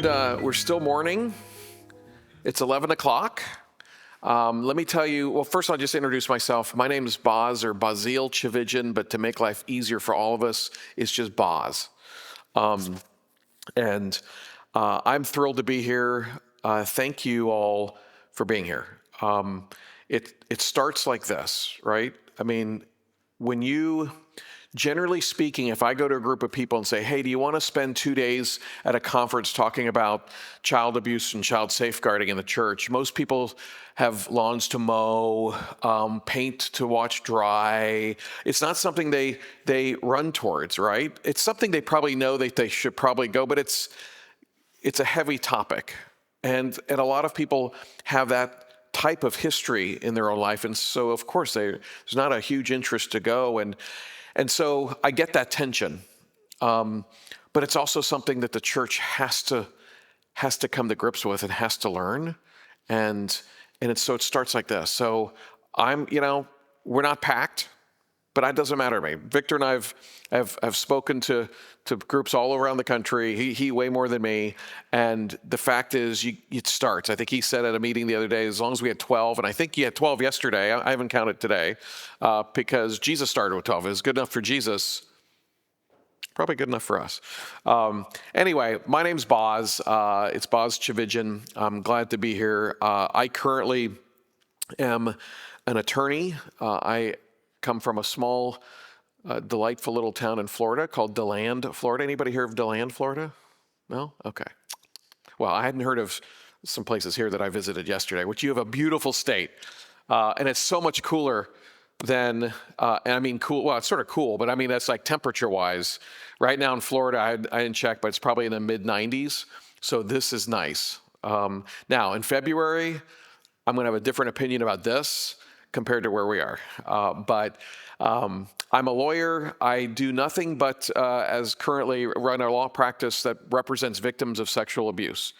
we're still mourning. It's 11 o'clock. Let me tell you, well, first I'll just introduce myself. My name is Boz, or Basil Tchividjian, but to make life easier for all of us, it's just Boz. I'm thrilled to be here. Thank you all for being here. It starts like this, right? I mean, generally speaking, if I go to a group of people and say, hey, do you want to spend 2 days at a conference talking about child abuse and child safeguarding in the church? Most people have lawns to mow, paint to watch dry. It's not something they run towards, right? It's something they probably know that they should probably go, but it's a heavy topic. And a lot of people have that type of history in their own life. And so, of course, there's not a huge interest to go. And so I get that tension, but it's also something that the church has to come to grips with and has to learn, so it starts like this. So we're not packed, but that doesn't matter to me. Victor and I have spoken to groups all around the country. He way more than me, and the fact is, it starts. I think he said at a meeting the other day, as long as we had 12, and I think he had 12 yesterday. I haven't counted today, because Jesus started with 12. It was good enough for Jesus. Probably good enough for us. Anyway, my name's Boz. It's Boz Tchividjian. I'm glad to be here. I currently am an attorney. I come from a small, delightful little town in Florida called DeLand, Florida. Anybody hear of DeLand, Florida? No? Okay. Well, I hadn't heard of some places here that I visited yesterday, which you have a beautiful state. And it's so much cooler than, cool, well, it's sort of cool, but I mean, that's like temperature-wise. Right now in Florida, I didn't check, but it's probably in the mid-90s. So this is nice. Now, in February, I'm going to have a different opinion about this compared to where we are. But I'm a lawyer. I do nothing but, as currently run a law practice that represents victims of sexual abuse.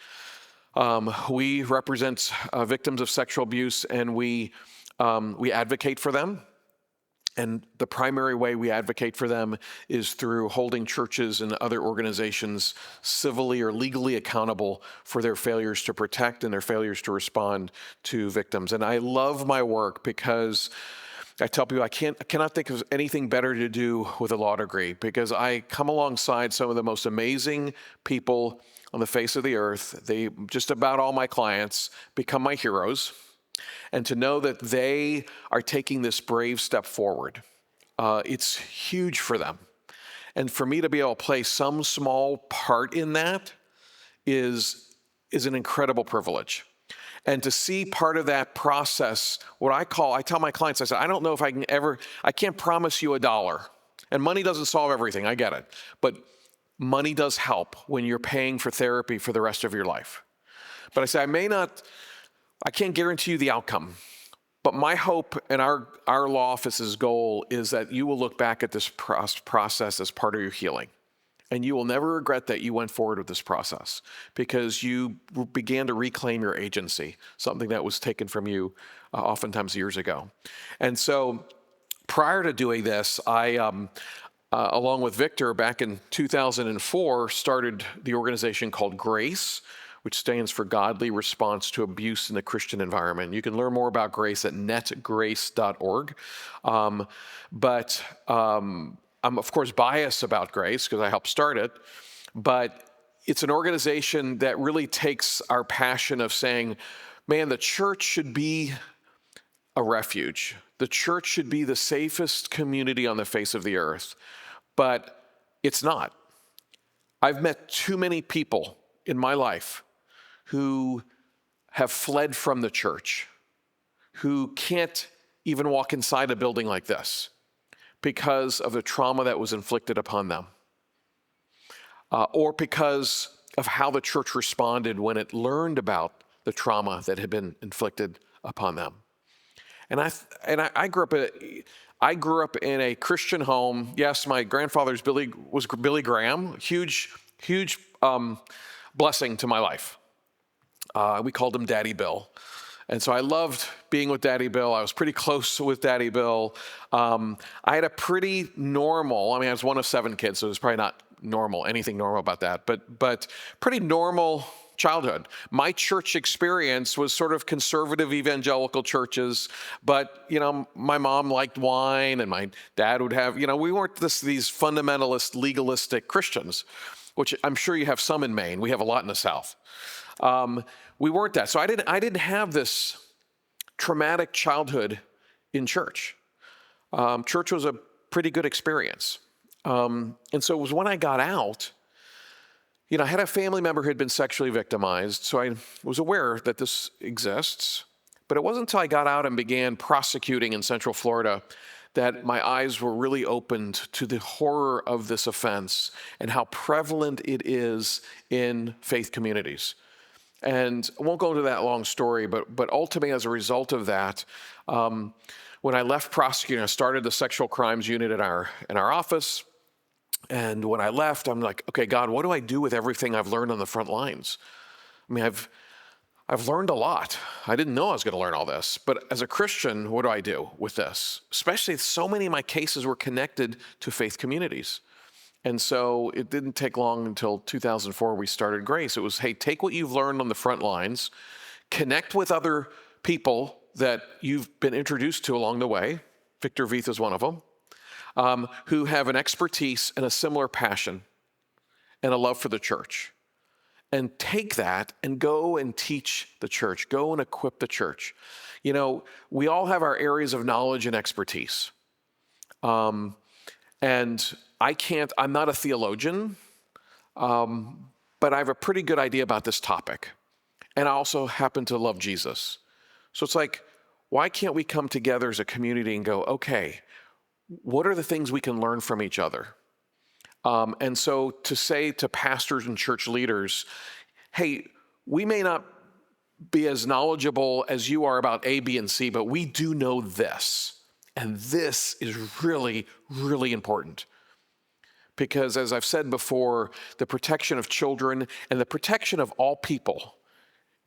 We represent victims of sexual abuse, and we advocate for them. And the primary way we advocate for them is through holding churches and other organizations civilly or legally accountable for their failures to protect and their failures to respond to victims. And I love my work because I tell people I cannot think of anything better to do with a law degree, because I come alongside some of the most amazing people on the face of the earth. Just about all my clients become my heroes. And to know that they are taking this brave step forward, it's huge for them. And for me to be able to play some small part in that is an incredible privilege. And to see part of that process, I tell my clients, I said, I don't know if I can't promise you $1. And money doesn't solve everything, I get it. But money does help when you're paying for therapy for the rest of your life. But I say, I can't guarantee you the outcome, but my hope and our law office's goal is that you will look back at this process as part of your healing, and you will never regret that you went forward with this process, because you began to reclaim your agency, something that was taken from you oftentimes years ago. And so prior to doing this, I, along with Victor, back in 2004, started the organization called Grace, which stands for Godly Response to Abuse in the Christian Environment. You can learn more about Grace at netgrace.org. But I'm, of course, biased about Grace because I helped start it. But it's an organization that really takes our passion of saying, man, the church should be a refuge. The church should be the safest community on the face of the earth. But it's not. I've met too many people in my life who have fled from the church, who can't even walk inside a building like this because of the trauma that was inflicted upon them, or because of how the church responded when it learned about the trauma that had been inflicted upon them. And I grew up in a Christian home. Yes, my grandfather's was Billy Graham, huge blessing to my life. We called him Daddy Bill. And so I loved being with Daddy Bill. I was pretty close with Daddy Bill. I had a pretty normal, I was one of 7 kids, so it was probably anything normal about that, but pretty normal childhood. My church experience was sort of conservative evangelical churches, but my mom liked wine and my dad would have, we weren't these fundamentalist, legalistic Christians, which I'm sure you have some in Maine. We have a lot in the South. We weren't that. So I didn't have this traumatic childhood in church. Church was a pretty good experience. And so it was when I got out, I had a family member who had been sexually victimized, so I was aware that this exists. But it wasn't until I got out and began prosecuting in Central Florida that my eyes were really opened to the horror of this offense and how prevalent it is in faith communities. And I won't go into that long story, but ultimately as a result of that, when I left prosecuting, I started the sexual crimes unit in our office. And when I left, I'm like, okay, God, what do I do with everything I've learned on the front lines? I mean, I've learned a lot. I didn't know I was going to learn all this. But as a Christian, what do I do with this? Especially so many of my cases were connected to faith communities. And so it didn't take long until 2004 we started Grace. It was, hey, take what you've learned on the front lines, connect with other people that you've been introduced to along the way. Victor Veith is one of them. Who have an expertise and a similar passion and a love for the church. And take that and go and teach the church. Go and equip the church. We all have our areas of knowledge and expertise. And I'm not a theologian, but I have a pretty good idea about this topic. And I also happen to love Jesus. So it's like, why can't we come together as a community and go, okay, what are the things we can learn from each other? And so to say to pastors and church leaders, hey, we may not be as knowledgeable as you are about A, B, and C, but we do know this. And this is really, really important. Because as I've said before, the protection of children and the protection of all people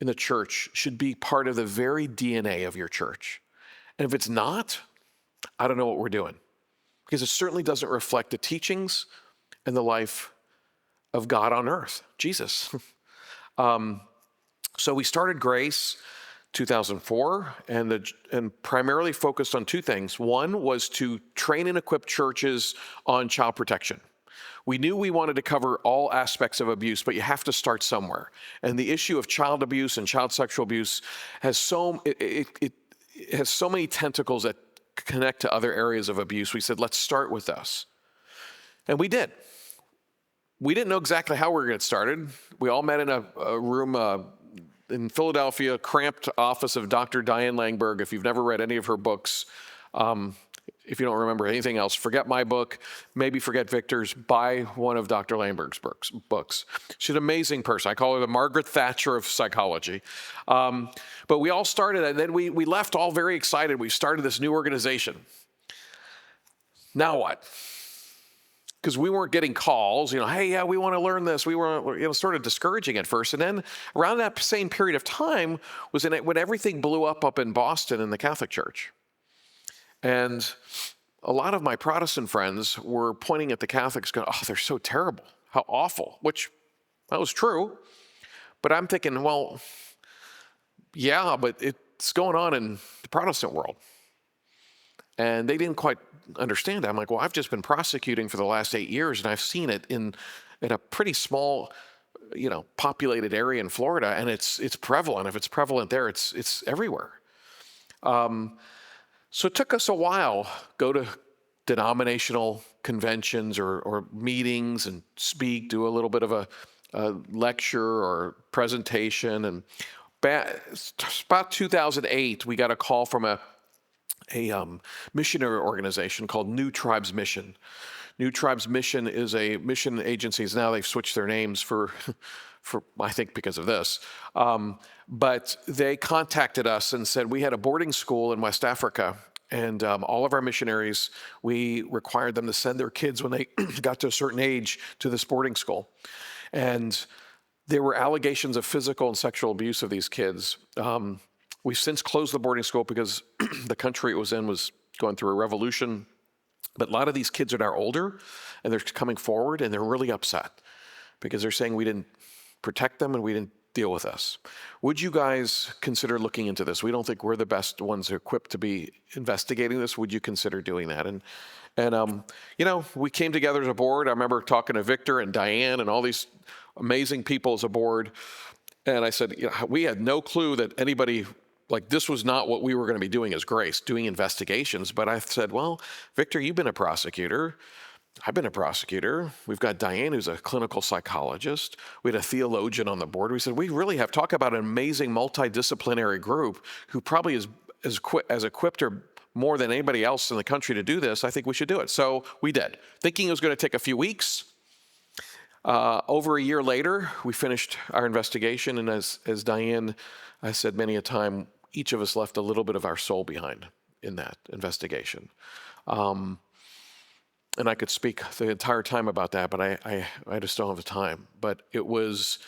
in the church should be part of the very DNA of your church. And if it's not, I don't know what we're doing. Because it certainly doesn't reflect the teachings and the life of God on earth, Jesus. So we started Grace 2004 and primarily focused on two things. One was to train and equip churches on child protection. We knew we wanted to cover all aspects of abuse, but you have to start somewhere. And the issue of child abuse and child sexual abuse has it has so many tentacles that connect to other areas of abuse. We said, let's start with us. And we did. We didn't know exactly how we were going to get started. We all met in a room in Philadelphia, cramped office of Dr. Diane Langberg. If you've never read any of her books, if you don't remember anything else, forget my book, maybe forget Victor's, buy one of Dr. Langberg's books. She's an amazing person. I call her the Margaret Thatcher of psychology. But we all started, and then we left all very excited. We started this new organization. Now what? Because we weren't getting calls, hey, yeah, we want to learn this. We were, sort of discouraging at first. And then around that same period of time was when everything blew up in Boston in the Catholic Church. And a lot of my Protestant friends were pointing at the Catholics going, oh, they're so terrible. How awful, which that was true. But I'm thinking, well, yeah, but it's going on in the Protestant world. And they didn't quite understand that. I'm like, well, I've just been prosecuting for the last 8 years, and I've seen it in a pretty small, populated area in Florida, and it's prevalent. If it's prevalent there, it's everywhere. So it took us a while, go to denominational conventions or meetings and speak, do a little bit of a lecture or presentation. And about 2008, we got a call from a missionary organization called New Tribes Mission. New Tribes Mission is a mission agency. Now they've switched their names for I think because of this. But they contacted us and said, we had a boarding school in West Africa, and all of our missionaries, we required them to send their kids when they got to a certain age to this boarding school. And there were allegations of physical and sexual abuse of these kids. We've since closed the boarding school because the country it was in was going through a revolution. But a lot of these kids are now older, and they're coming forward and they're really upset because they're saying we didn't protect them and we didn't deal with us. Would you guys consider looking into this? We don't think we're the best ones equipped to be investigating this. Would you consider doing that? And we came together as a board. I remember talking to Victor and Diane and all these amazing people as a board. And I said, we had no clue that anybody, like, this was not what we were going to be doing as Grace, doing investigations. But I said, well, Victor, you've been a prosecutor. I've been a prosecutor. We've got Diane, who's a clinical psychologist. We had a theologian on the board. We said, we really have, talk about an amazing multidisciplinary group who probably is as equipped or more than anybody else in the country to do this. I think we should do it. So we did, thinking it was going to take a few weeks. Over a year later, we finished our investigation. And as Diane, I said many a time, each of us left a little bit of our soul behind in that investigation. And I could speak the entire time about that, but I just don't have the time. But it was,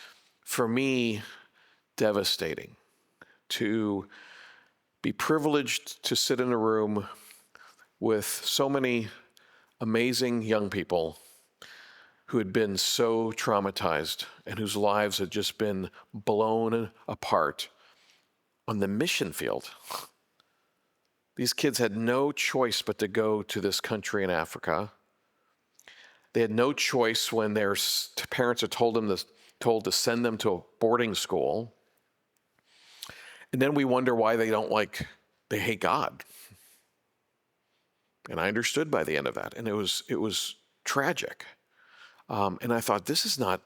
for me, devastating to be privileged to sit in a room with so many amazing young people who had been so traumatized and whose lives had just been blown apart on the mission field. These kids had no choice but to go to this country in Africa. They had no choice when their parents had told to send them to a boarding school. And then we wonder why they hate God. And I understood by the end of that. And it was tragic. And I thought, this is not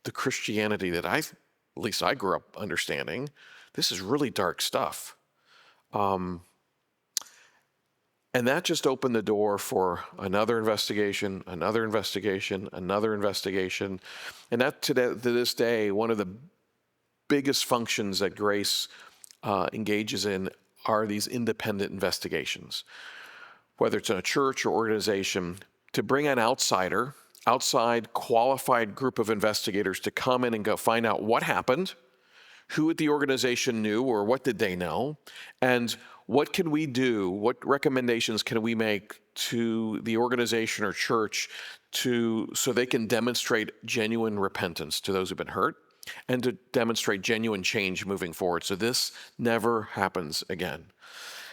the Christianity that at least I grew up understanding. This is really dark stuff. And that just opened the door for another investigation, another investigation, another investigation. And that to this day, one of the biggest functions that Grace engages in are these independent investigations, whether it's in a church or organization, to bring an outside qualified group of investigators to come in and go find out what happened, who at the organization knew or what did they know, and what can we do, what recommendations can we make to the organization or church so they can demonstrate genuine repentance to those who've been hurt and to demonstrate genuine change moving forward so this never happens again.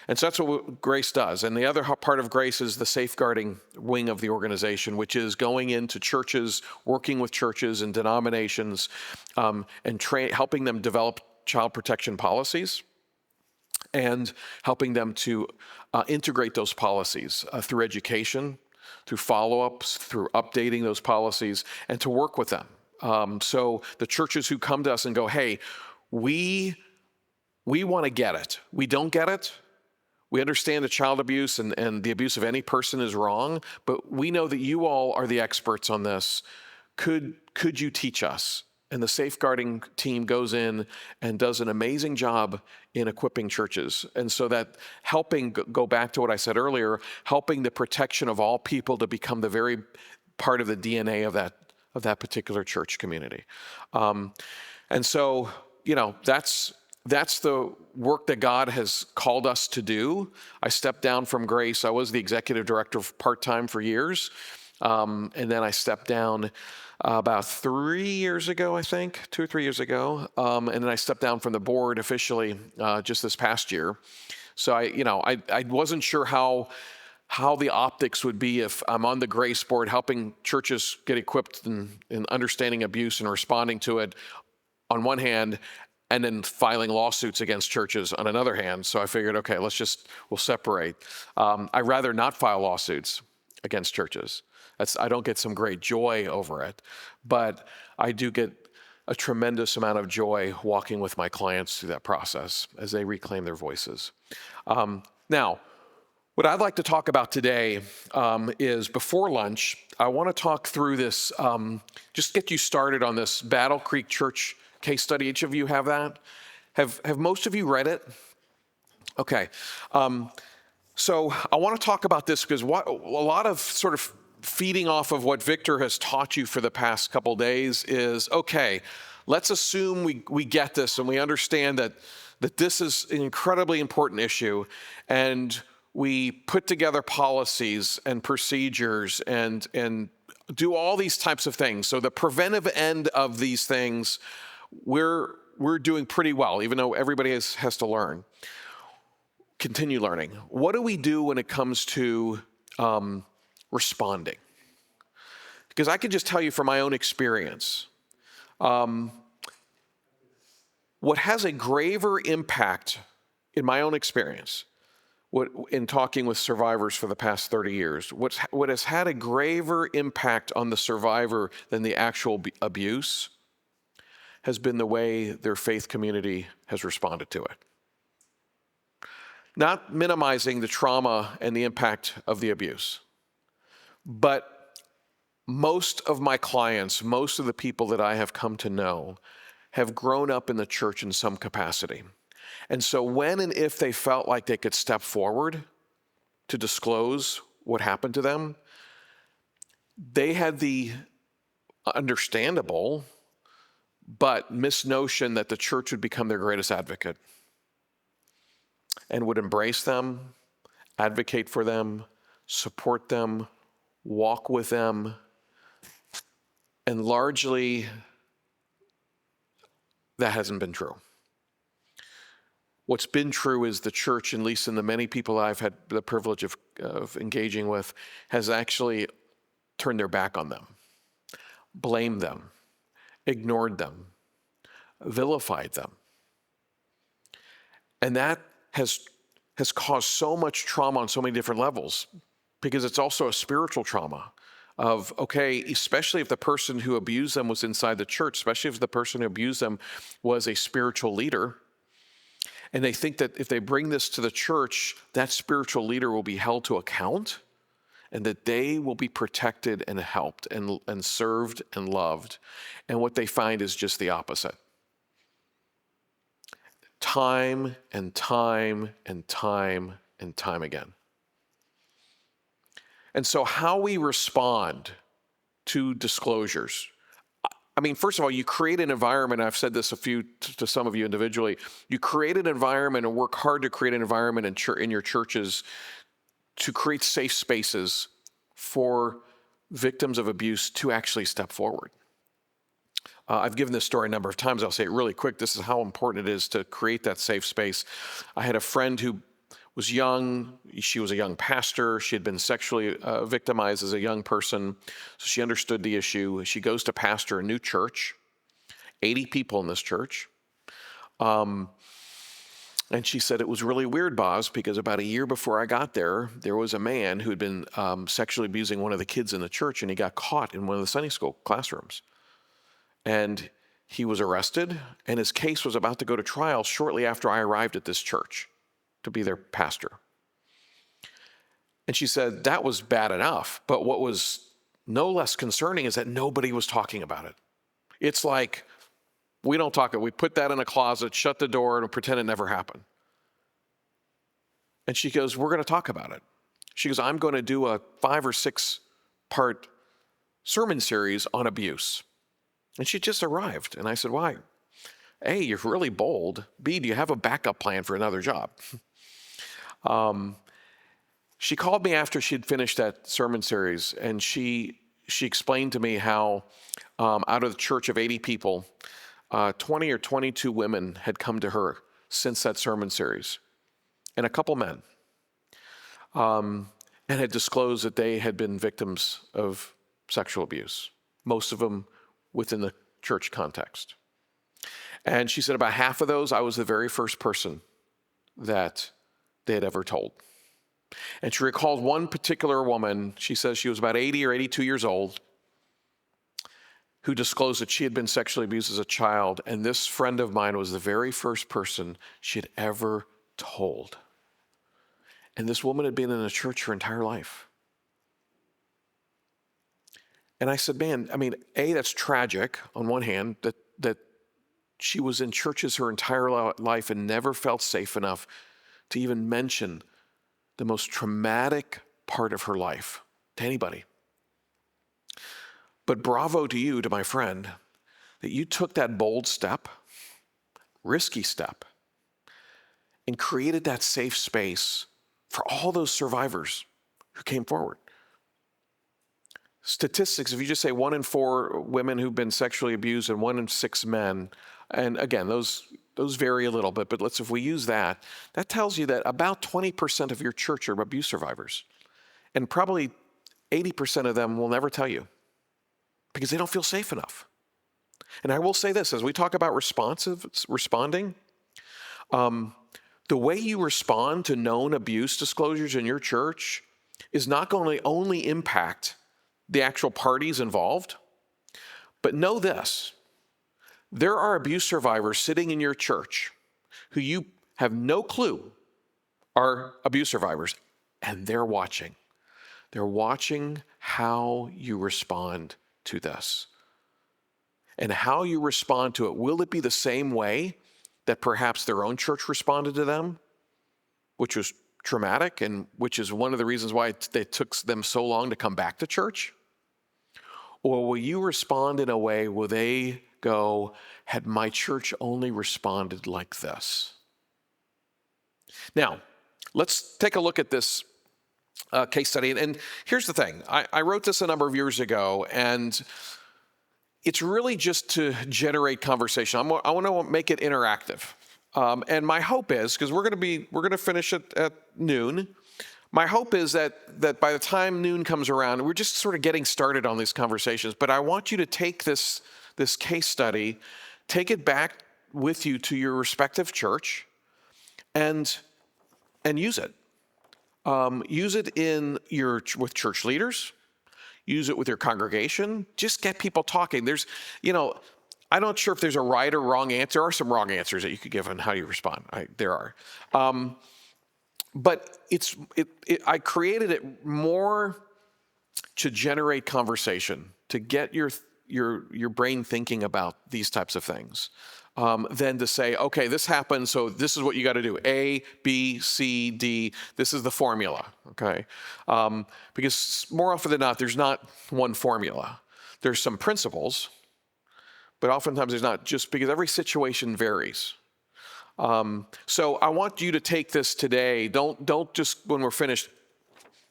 And so that's what Grace does. And the other part of Grace is the safeguarding wing of the organization, which is going into churches, working with churches and denominations, and helping them develop child protection policies and helping them to integrate those policies through education, through follow-ups, through updating those policies, and to work with them. So the churches who come to us and go, hey, we want to get it. We don't get it. We understand that child abuse and the abuse of any person is wrong, but we know that you all are the experts on this. Could you teach us? And the safeguarding team goes in and does an amazing job in equipping churches. And so that helping, go back to what I said earlier, helping the protection of all people to become the very part of the DNA of that particular church community. And so, that's the work that God has called us to do. I stepped down from Grace. I was the executive director part-time for years. And then I stepped down about 3 years ago, I think, 2 or 3 years ago. And then I stepped down from the board officially just this past year. So I wasn't sure how the optics would be if I'm on the Grace board helping churches get equipped in understanding abuse and responding to it on one hand, and then filing lawsuits against churches on another hand. So I figured, okay, we'll separate. I'd rather not file lawsuits against churches. I don't get some great joy over it, but I do get a tremendous amount of joy walking with my clients through that process as they reclaim their voices. Now, what I'd like to talk about today is before lunch, I want to talk through this, just get you started on this Battle Creek Church case study. Each of you have that? Have most of you read it? Okay. So I want to talk about this because a lot of sort of feeding off of what Victor has taught you for the past couple days is, okay, let's assume we get this and we understand that this is an incredibly important issue, and we put together policies and procedures and do all these types of things. So the preventive end of these things, we're doing pretty well, even though everybody has to learn, continue learning. What do we do when it comes to responding? Because I can just tell you from my own experience, what has a graver impact, in my own experience, in talking with survivors for the past 30 years, what has had a graver impact on the survivor than the actual abuse has been the way their faith community has responded to it. Not minimizing the trauma and the impact of the abuse, but most of my clients, most of the people that I have come to know, have grown up in the church in some capacity. And so when and if they felt like they could step forward to disclose what happened to them, they had the understandable but misnotion that the church would become their greatest advocate and would embrace them, advocate for them, support them, walk with them, and largely that hasn't been true. What's been true is the church, at least in the many people I've had the privilege of engaging with, has actually turned their back on them, blamed them, ignored them, vilified them. And that has caused so much trauma on so many different levels, because it's also a spiritual trauma of, okay, especially if the person who abused them was inside the church, especially if the person who abused them was a spiritual leader, and they think that if they bring this to the church, that spiritual leader will be held to account and that they will be protected and helped and served and loved. And what they find is just the opposite. Time and time and time and time again. And so how we respond to disclosures. I mean, first of all, you create an environment. I've said this to some of you individually. You create an environment and work hard to create an environment in your churches to create safe spaces for victims of abuse to actually step forward. I've given this story a number of times. I'll say it really quick. This is how important it is to create that safe space. I had a friend who was young. She was a young pastor. She had been sexually victimized as a young person, so she understood the issue. She goes to pastor a new church, 80 people in this church. And she said, it was really weird, Boz, because about a year before I got there, there was a man who had been sexually abusing one of the kids in the church, and he got caught in one of the Sunday school classrooms. And he was arrested, and his case was about to go to trial shortly after I arrived at this church to be their pastor. And she said, that was bad enough, but what was no less concerning is that nobody was talking about it. It's like, we don't talk it. We put that in a closet, shut the door, and pretend it never happened. And she goes, we're going to talk about it. She goes, I'm going to do a 5 or 6 part sermon series on abuse. And she just arrived. And I said, why? A, you're really bold. B, do you have a backup plan for another job? She called me after she'd finished that sermon series, and she explained to me how out of the church of 80 people, 20 or 22 women had come to her since that sermon series, and a couple men, and had disclosed that they had been victims of sexual abuse, most of them within the church context. And she said about half of those, I was the very first person that they had ever told. And she recalled one particular woman, she says she was about 80 or 82 years old, who disclosed that she had been sexually abused as a child, and this friend of mine was the very first person she had ever told. And this woman had been in a church her entire life. And I said, man, I mean, A, that's tragic on one hand, that she was in churches her entire life and never felt safe enough to even mention the most traumatic part of her life to anybody. But bravo to you, to my friend, that you took that bold step, risky step, and created that safe space for all those survivors who came forward. statistics, if you just say 1 in 4 women who've been sexually abused and 1 in 6 men, and again, those vary a little bit, but if we use that, that tells you that about 20% of your church are abuse survivors. And probably 80% of them will never tell you because they don't feel safe enough. And I will say this, as we talk about responding, the way you respond to known abuse disclosures in your church is not going to only impact the actual parties involved, but know this: there are abuse survivors sitting in your church who you have no clue are abuse survivors, and they're watching. They're watching how you respond to this. And how you respond to it, will it be the same way that perhaps their own church responded to them, which was traumatic and which is one of the reasons why it took them so long to come back to church? Or will you respond in a way where they go, had my church only responded like this? Now, let's take a look at this case study. And here's the thing. I wrote this a number of years ago, and it's really just to generate conversation. I want to make it interactive. And my hope is, because we're going to finish it at noon, my hope is that by the time noon comes around, we're just sort of getting started on these conversations. But I want you to take this case study, take it back with you to your respective church, and use it. Use it with church leaders. Use it with your congregation. Just get people talking. I'm not sure if there's a right or wrong answer. There are some wrong answers that you could give on how you respond. There are. But I created it more to generate conversation, to get your brain thinking about these types of things, than to say, okay, this happened, so this is what you got to do. A, B, C, D. This is the formula, okay? Because more often than not, there's not one formula. There's some principles, but oftentimes there's not, just because every situation varies. So I want you to take this today. Don't just, when we're finished,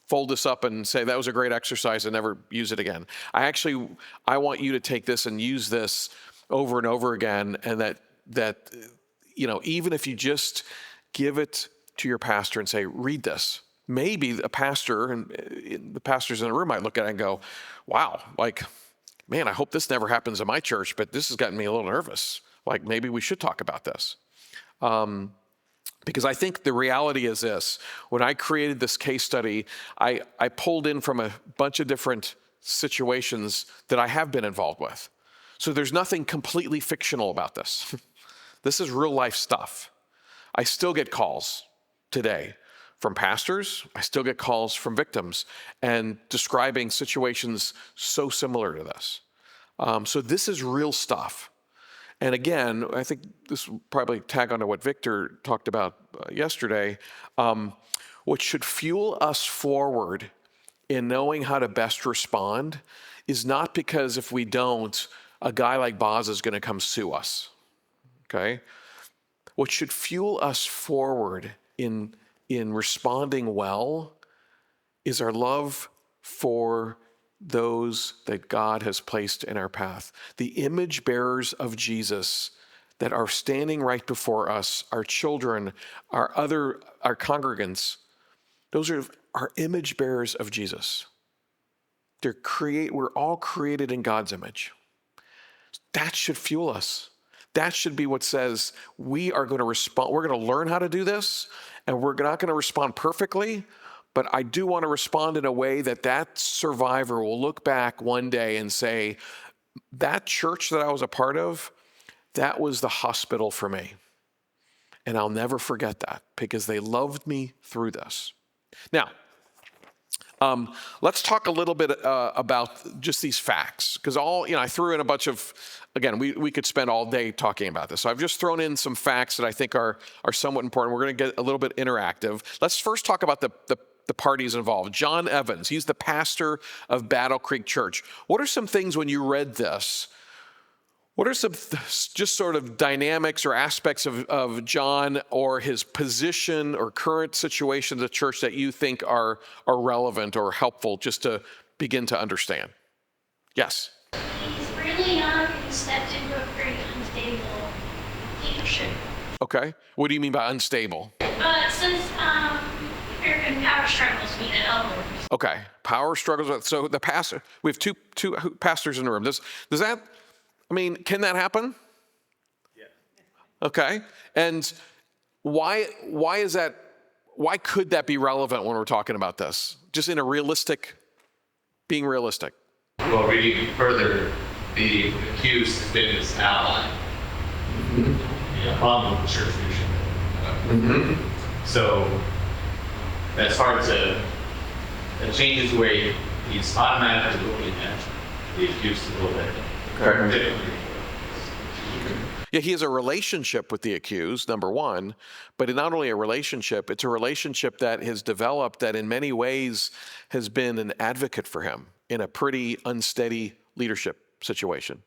fold this up and say, that was a great exercise and never use it again. I want you to take this and use this over and over again, and that even if you just give it to your pastor and say, read this, maybe a pastor and the pastors in the room might look at it and go, wow, man, I hope this never happens in my church, but this has gotten me a little nervous. Maybe we should talk about this. Because I think the reality is this: when I created this case study, I pulled in from a bunch of different situations that I have been involved with. So there's nothing completely fictional about this. This is real life stuff. I still get calls today from pastors. I still get calls from victims and describing situations so similar to this. So this is real stuff. And again, I think this will probably tag onto what Victor talked about yesterday. What should fuel us forward in knowing how to best respond is not because if we don't, a guy like Boz is going to come sue us, okay? What should fuel us forward in responding well is our love for those that God has placed in our path. The image bearers of Jesus that are standing right before us, our children, our congregants, those are our image bearers of Jesus. We're all created in God's image. That should fuel us. That should be what says we are going to respond. We're going to learn how to do this, and we're not going to respond perfectly, but I do want to respond in a way that survivor will look back one day and say, that church that I was a part of, that was the hospital for me. And I'll never forget that because they loved me through this. Now, let's talk a little bit about just these facts, because I threw in a bunch of, again, we could spend all day talking about this. So I've just thrown in some facts that I think are somewhat important. We're going to get a little bit interactive. Let's first talk about the parties involved. John Evans, he's the pastor of Battle Creek Church. What are some things when you read this? What are some just sort of dynamics or aspects of John or his position or current situation of the church that you think are relevant or helpful just to begin to understand? Yes. He's really young and stepped into a pretty unstable leadership. Okay. What do you mean by unstable? It says there have been power struggles with the elders. Okay. Power struggles. So the pastor, we have two pastors in the room. Does that, I mean, can that happen? Yeah. Okay. And why is that, why could that be relevant when we're talking about this? Just in a being realistic. Well, reading further, the accused has been his ally. Along with the church leadership. So that's hard to. It changes the way he's automatically looking at the accused a little bit. Okay. Yeah, he has a relationship with the accused, number one, but not only a relationship, it's a relationship that has developed that in many ways has been an advocate for him in a pretty unsteady leadership situation.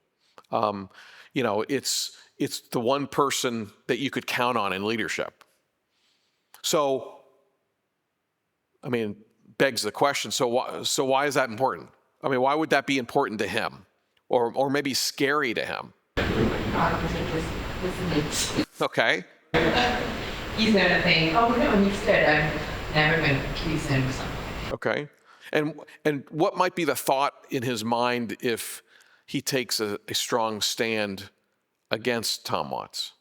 It's the one person that you could count on in leadership. So, I mean, begs the question, so why is that important? I mean, why would that be important to him? Or maybe scary to him? Okay. He's gonna think, oh no, he's good. I'm never gonna accuse him of something. Okay. And what might be the thought in his mind if he takes a strong stand against Tom Watts?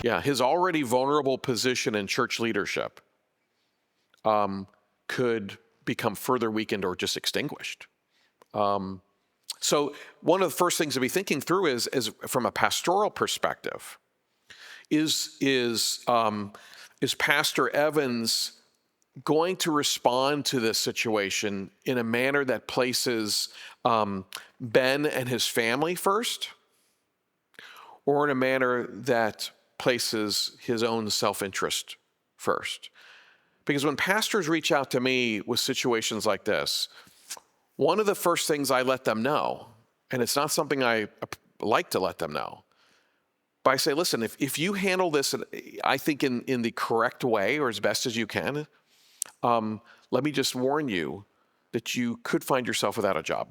Yeah, his already vulnerable position in church leadership could become further weakened or just extinguished. So one of the first things to be thinking through is from a pastoral perspective, is Pastor Evans going to respond to this situation in a manner that places Ben and his family first, or in a manner that places his own self-interest first? Because when pastors reach out to me with situations like this, one of the first things I let them know, and it's not something I like to let them know, but I say, listen, if you handle this, I think in the correct way or as best as you can, let me just warn you that you could find yourself without a job.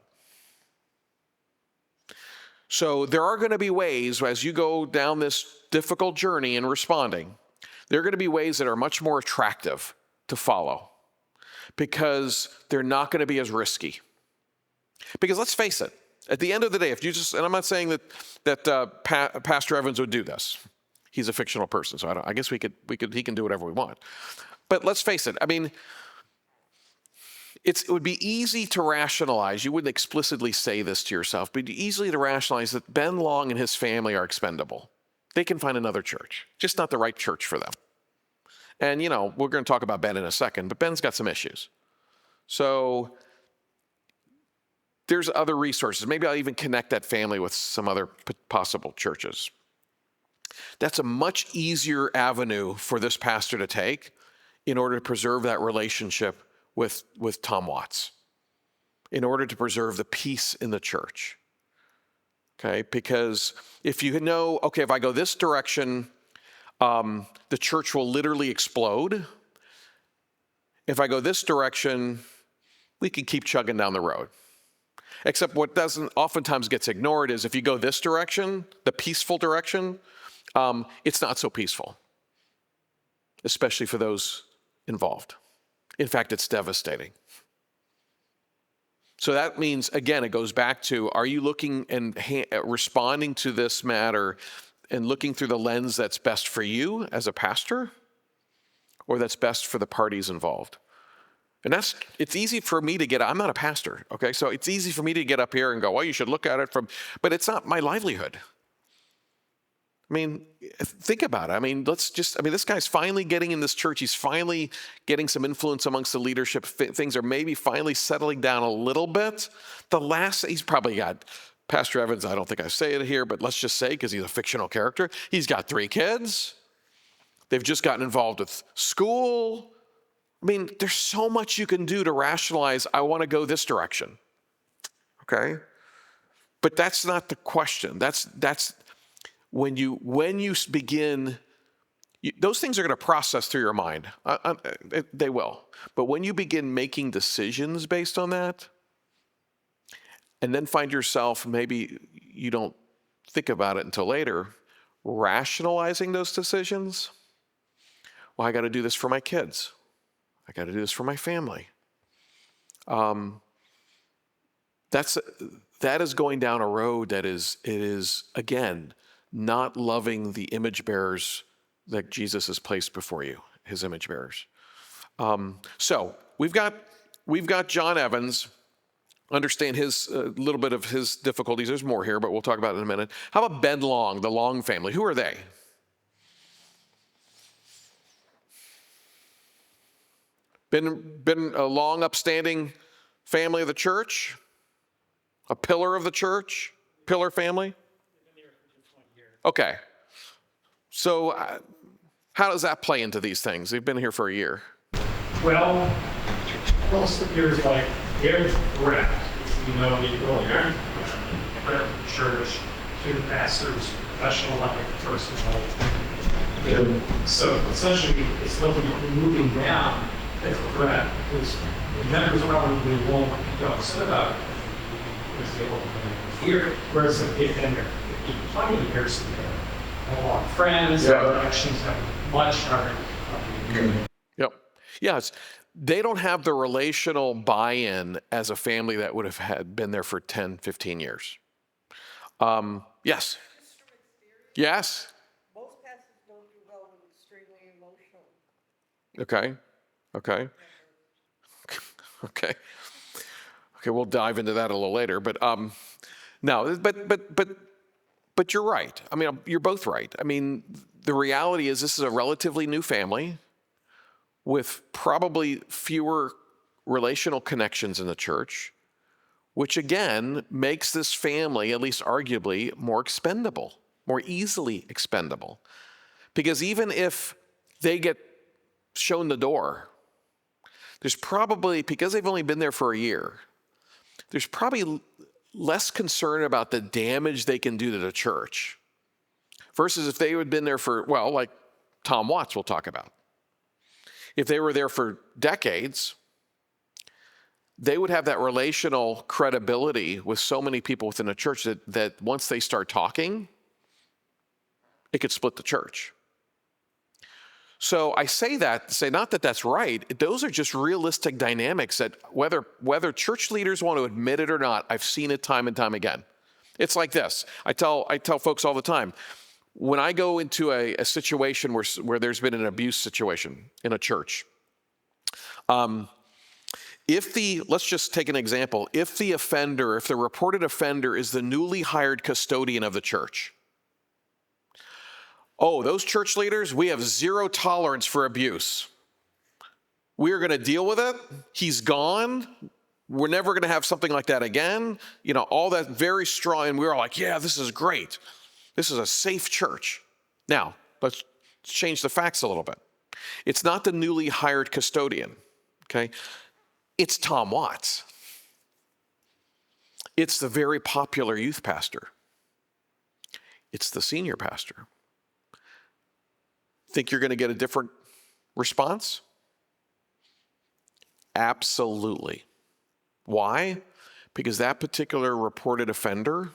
So there are going to be ways, as you go down this difficult journey in responding, there are going to be ways that are much more attractive to follow because they're not going to be as risky. Because let's face it, at the end of the day, if you just, and I'm not saying that Pastor Evans would do this. He's a fictional person, so I guess he can do whatever we want. But let's face it, I mean, it would be easy to rationalize, you wouldn't explicitly say this to yourself, but it'd be easy to rationalize that Ben Long and his family are expendable. They can find another church, just not the right church for them. And, we're going to talk about Ben in a second, but Ben's got some issues. So there's other resources. Maybe I'll even connect that family with some other possible churches. That's a much easier avenue for this pastor to take in order to preserve that relationship with Tom Watts, in order to preserve the peace in the church. Okay, because if you know, okay, if I go this direction, the church will literally explode. If I go this direction, we can keep chugging down the road. Except what oftentimes gets ignored is if you go this direction, the peaceful direction, it's not so peaceful, especially for those involved. In fact, it's devastating. So that means, again, it goes back to, are you looking and responding to this matter and looking through the lens that's best for you as a pastor, or that's best for the parties involved? And it's easy for me to I'm not a pastor, okay? So it's easy for me to get up here and go, well, you should look at it but it's not my livelihood. I mean, think about it. I mean, this guy's finally getting in this church. He's finally getting some influence amongst the leadership. Things are maybe finally settling down a little bit. He's probably got, Pastor Evans, I don't think I say it here, but let's just say, because he's a fictional character, he's got 3 kids. They've just gotten involved with school. I mean, there's so much you can do to rationalize, I want to go this direction, okay? But that's not the question. That's when you begin those things are going to process through your mind. They will. But when you begin making decisions based on that, and then find yourself, maybe you don't think about it until later, rationalizing those decisions. Well, I got to do this for my kids. I got to do this for my family. That is going down a road it is again not loving the image bearers that Jesus has placed before you, his image bearers. So we've got John Evans. Understand his little bit of his difficulties. There's more here, but we'll talk about it in a minute. How about Ben Long, the Long family? Who are they? Been a long, upstanding family of the church, a pillar of the church, pillar family. Okay. So how does that play into these things? They've been here for a year. Well, most of yours like they're correct. You know, you go there, church, student pastors, professional like first of all. So essentially, it's looking at moving down. That's correct because the members probably won't be upset about it because they won't here. Whereas if they've been there 20 years, they have a lot of friends. Their actions have much harder. Yep. Yes. They don't have the relational buy-in as a family that would have been there for 10, 15 years. Yes. Yes. Most pastors don't do well with extremely emotional. Okay. Okay, we'll dive into that a little later. But no, but you're right. I mean, you're both right. I mean, the reality is this is a relatively new family with probably fewer relational connections in the church, which again makes this family, at least arguably, more expendable, more easily expendable. Because even if they get shown the door, there's probably, because they've only been there for a year, there's probably less concern about the damage they can do to the church versus if they had been there for, well, like Tom Watts we'll talk about. If they were there for decades, they would have that relational credibility with so many people within the church that once they start talking, it could split the church. So I say that to say not that that's right. Those are just realistic dynamics that whether church leaders want to admit it or not, I've seen it time and time again. It's like this. I tell folks all the time, when I go into a situation where there's been an abuse situation in a church, let's just take an example. If the reported offender is the newly hired custodian of the church, those church leaders, we have zero tolerance for abuse. We are going to deal with it. He's gone. We're never going to have something like that again. All that very strong. And we're all like, yeah, this is great. This is a safe church. Now, let's change the facts a little bit. It's not the newly hired custodian, okay? It's Tom Watts. It's the very popular youth pastor. It's the senior pastor. Think you're going to get a different response? Absolutely. Why? Because that particular reported offender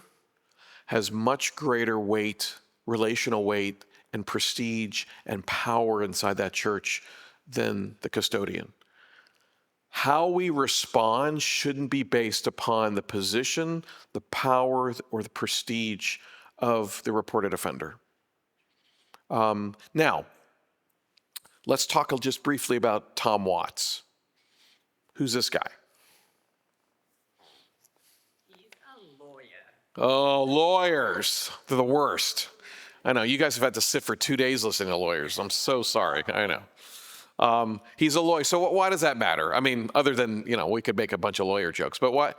has much greater weight, relational weight, and prestige and power inside that church than the custodian. How we respond shouldn't be based upon the position, the power, or the prestige of the reported offender. Now, let's talk just briefly about Tom Watts. Who's this guy? Oh, lawyers. They're the worst. I know. You guys have had to sit for 2 days listening to lawyers. I'm so sorry. I know. He's a lawyer. So why does that matter? I mean, other than, we could make a bunch of lawyer jokes, but why?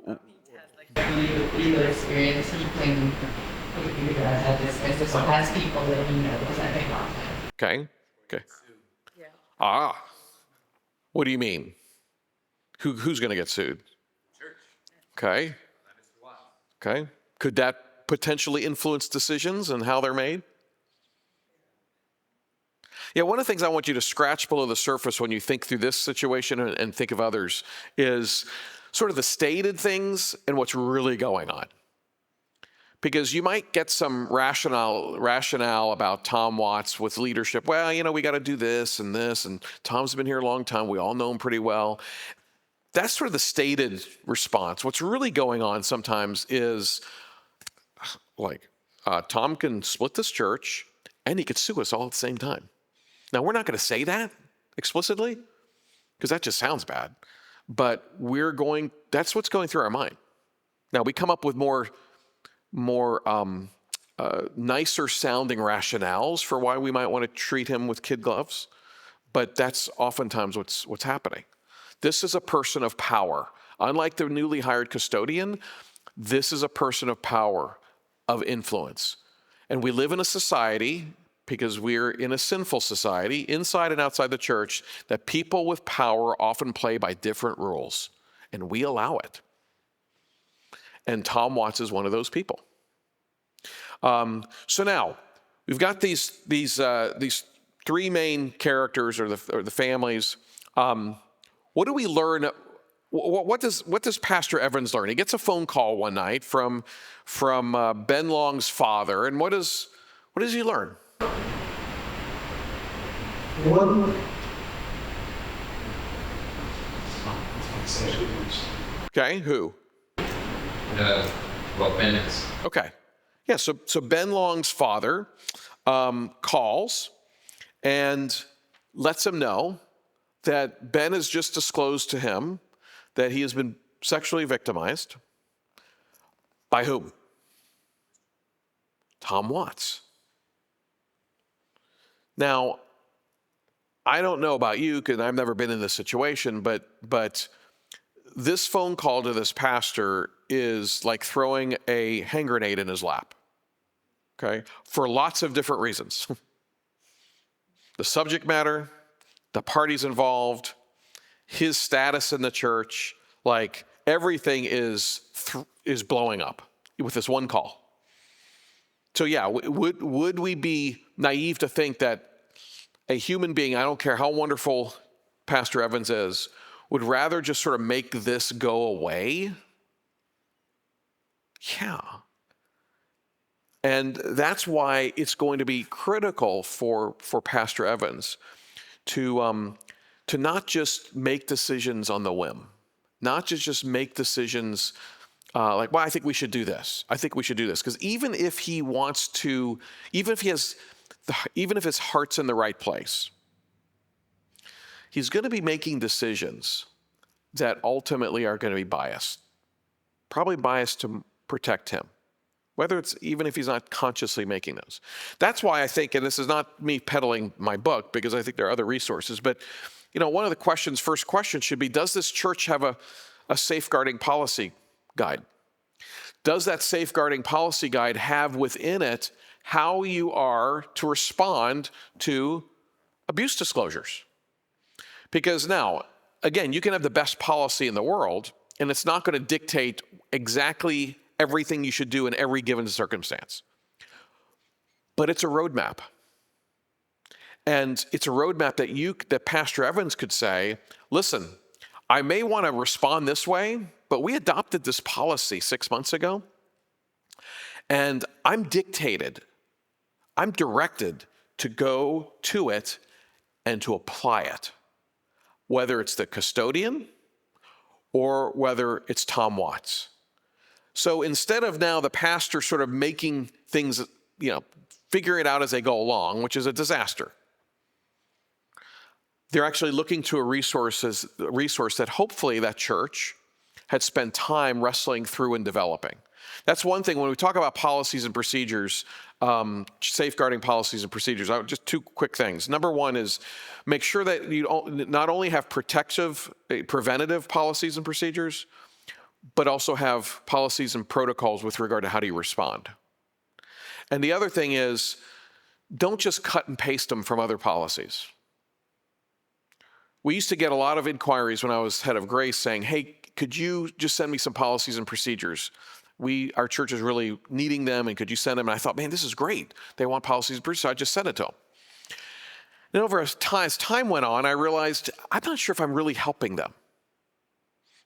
Legal experience, you can have this one has people that does that make often. Okay. What do you mean? Who's going to get sued? Church. Okay. Could that potentially influence decisions and how they're made? Yeah, one of the things I want you to scratch below the surface when you think through this situation and think of others is sort of the stated things and what's really going on. Because you might get some rationale about Tom Watts with leadership. Well, we got to do this, and Tom's been here a long time. We all know him pretty well. That's sort of the stated response. What's really going on sometimes is like, Tom can split this church and he could sue us all at the same time. Now, we're not going to say that explicitly because that just sounds bad, but that's what's going through our mind. Now, we come up with more nicer sounding rationales for why we might want to treat him with kid gloves, but that's oftentimes what's happening. This is a person of power. Unlike the newly hired custodian, this is a person of power, of influence. And we live in a society, because we're in a sinful society, inside and outside the church, that people with power often play by different rules, and we allow it. And Tom Watts is one of those people. So now we've got these three main characters or the families. What do we learn? What does Pastor Evans learn? He gets a phone call one night from Ben Long's father, and what does he learn? Okay, who? Ben is. Okay. Yeah, so Ben Long's father calls and lets him know that Ben has just disclosed to him that he has been sexually victimized. By whom? Tom Watts. Now, I don't know about you because I've never been in this situation, but this phone call to this pastor is like throwing a hand grenade in his lap, okay, for lots of different reasons. The subject matter, the parties involved, his status in the church, like everything is blowing up with this one call. So yeah, would we be naive to think that a human being, I don't care how wonderful Pastor Evans is, would rather just sort of make this go away? Yeah. And that's why it's going to be critical for Pastor Evans to not just make decisions on the whim, not just make decisions like, well, I think we should do this. I think we should do this. Because even if he wants to, even if his heart's in the right place, he's going to be making decisions that ultimately are going to be biased, probably biased to protect him, even if he's not consciously making those. That's why I think, and this is not me peddling my book, because I think there are other resources, but one of the first question should be, does this church have a safeguarding policy guide? Does that safeguarding policy guide have within it how you are to respond to abuse disclosures? Because now, again, you can have the best policy in the world, and it's not going to dictate exactly everything you should do in every given circumstance. But it's a roadmap. And it's a roadmap that Pastor Evans could say, listen, I may want to respond this way, but we adopted this policy 6 months ago, and I'm directed to go to it and to apply it, whether it's the custodian or whether it's Tom Watts. So instead of now the pastor sort of making things, figuring it out as they go along, which is a disaster, they're actually looking to a resource that hopefully that church had spent time wrestling through and developing. That's one thing when we talk about policies and procedures, safeguarding policies and procedures. Just two quick things. Number one is make sure that you not only have preventative policies and procedures, but also have policies and protocols with regard to how do you respond. And the other thing is, don't just cut and paste them from other policies. We used to get a lot of inquiries when I was head of Grace saying, hey, could you just send me some policies and procedures? Our church is really needing them, and could you send them? And I thought, man, this is great. They want policies and procedures, so I just sent it to them. And as time went on, I realized I'm not sure if I'm really helping them.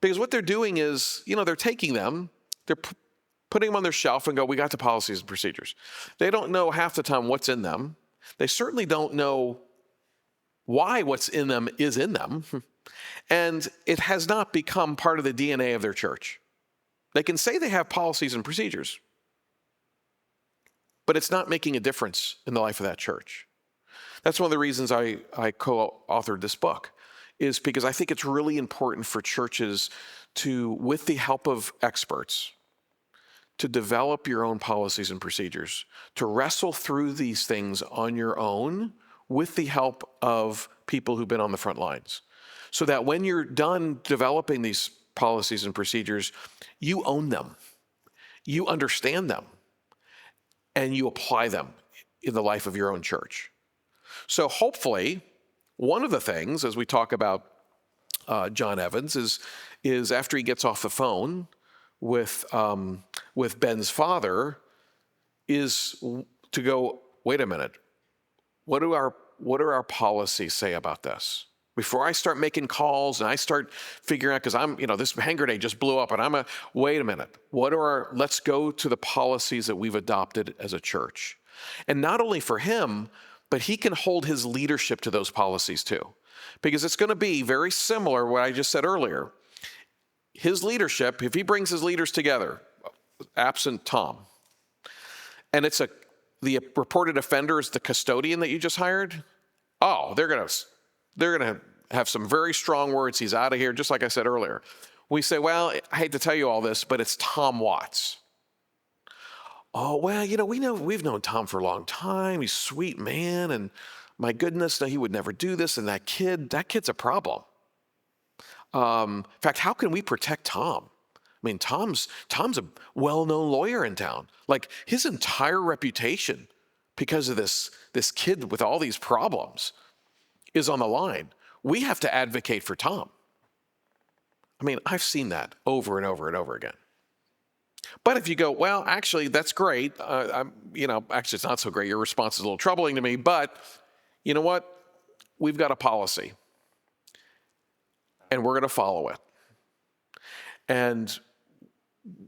Because what they're doing is, they're taking them, they're putting them on their shelf and go, we got the policies and procedures. They don't know half the time what's in them. They certainly don't know why what's in them is in them. And it has not become part of the DNA of their church. They can say they have policies and procedures, but it's not making a difference in the life of that church. That's one of the reasons I co-authored this book, is because I think it's really important for churches to, with the help of experts, to develop your own policies and procedures, to wrestle through these things on your own with the help of people who've been on the front lines. So that when you're done developing these policies and procedures, you own them, you understand them, and you apply them in the life of your own church. So hopefully, one of the things, as we talk about John Evans, is after he gets off the phone with Ben's father, is to go, wait a minute, what do our policies say about this? Before I start making calls and I start figuring out, because this hand grenade just blew up and wait a minute, let's go to the policies that we've adopted as a church. And not only for him, but he can hold his leadership to those policies too. Because it's going to be very similar to what I just said earlier. His leadership, if he brings his leaders together, absent Tom, and the reported offender is the custodian that you just hired, they're going to have some very strong words. He's out of here, just like I said earlier. We say, well, I hate to tell you all this, but it's Tom Watts. Oh, well, we've known Tom for a long time. He's a sweet man, and my goodness, no, he would never do this. And that kid's a problem. In fact, how can we protect Tom? I mean, Tom's a well-known lawyer in town. Like, his entire reputation, because of this kid with all these problems, is on the line. We have to advocate for Tom. I mean, I've seen that over and over and over again. But if you go, well, actually, that's great. Actually, it's not so great. Your response is a little troubling to me. But you know what? We've got a policy, and we're going to follow it. And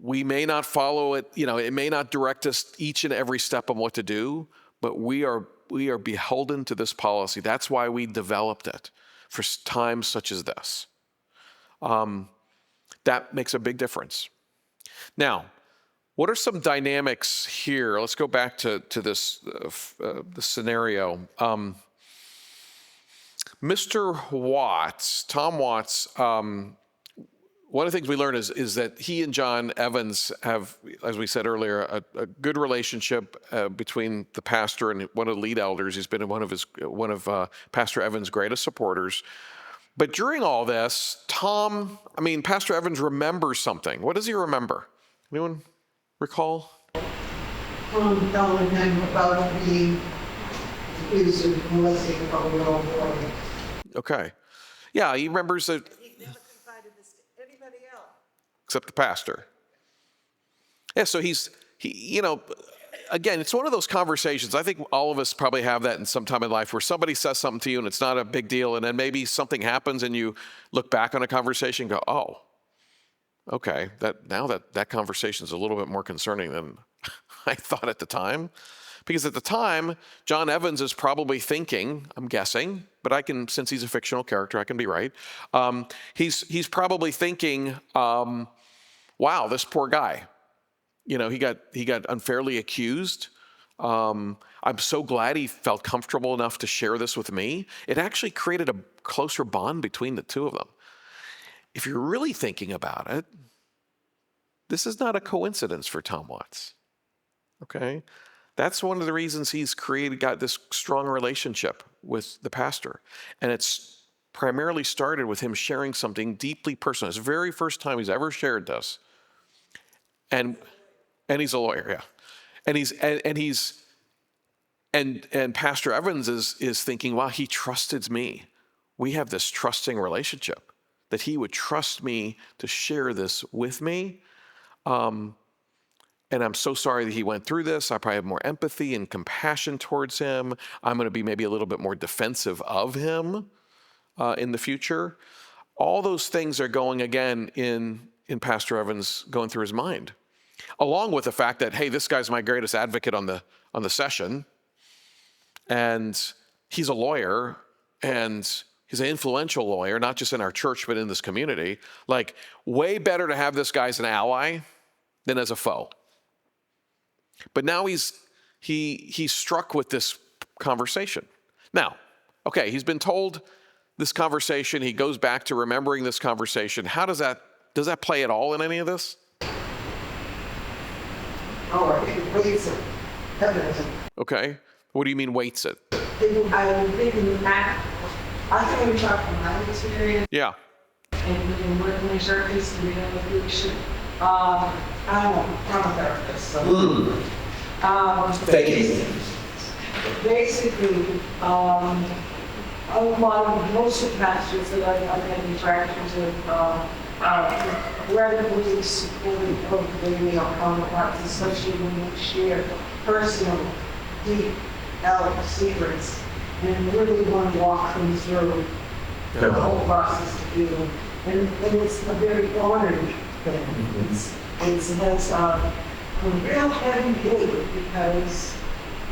we may not follow it. It may not direct us each and every step on what to do. But we are beholden to this policy. That's why we developed it for times such as this. That makes a big difference. Now, what are some dynamics here? Let's go back to this the scenario. Mr. Watts, Tom Watts, one of the things we learned is that he and John Evans have, as we said earlier, a good relationship between the pastor and one of the lead elders. He's been one of Pastor Evans' greatest supporters. But during all this, Pastor Evans remembers something. What does he remember? Anyone recall? Telling him about being accused of molesting a little boy. Okay. Yeah, he remembers that. He never confided this to anybody else. Except the pastor. Yeah, so he again, it's one of those conversations. I think all of us probably have that in some time in life where somebody says something to you and it's not a big deal, and then maybe something happens and you look back on a conversation and go, oh, okay, that conversation is a little bit more concerning than I thought at the time. Because at the time, John Evans is probably thinking, I'm guessing, but since he's a fictional character, I can be right. He's probably thinking, wow, this poor guy. He got unfairly accused. I'm so glad he felt comfortable enough to share this with me. It actually created a closer bond between the two of them. If you're really thinking about it, this is not a coincidence for Tom Watts. Okay? That's one of the reasons he's got this strong relationship with the pastor. And it's primarily started with him sharing something deeply personal. It's the very first time he's ever shared this. And he's a lawyer, yeah. And Pastor Evans is thinking, wow, he trusted me. We have this trusting relationship that he would trust me to share this with me. and I'm so sorry that he went through this. I probably have more empathy and compassion towards him. I'm going to be maybe a little bit more defensive of him in the future. All those things are going again in Pastor Evans going through his mind, along with the fact that, hey, this guy's my greatest advocate on the session, and he's a lawyer, and he's an influential lawyer, not just in our church, but in this community. Like, way better to have this guy as an ally than as a foe. But now he's struck with this conversation. Now, okay, he's been told this conversation. He goes back to remembering this conversation. How does that play at all in any of this? Oh, I think it weighs it. Feminism. Okay. What do you mean weights it? I'm thinking that, I think we talked from my experience, Yeah. and working in circus, and we should, I don't know, I'm a therapist, so. Thank you. Basically, a lot of most of the pastors that I've had interactions with, incredibly supportive of the male counterparts, especially when they share personal, deep, secrets, and really want to walk them through the whole process to do. And it's a very honoring thing. It has a real heavy weight because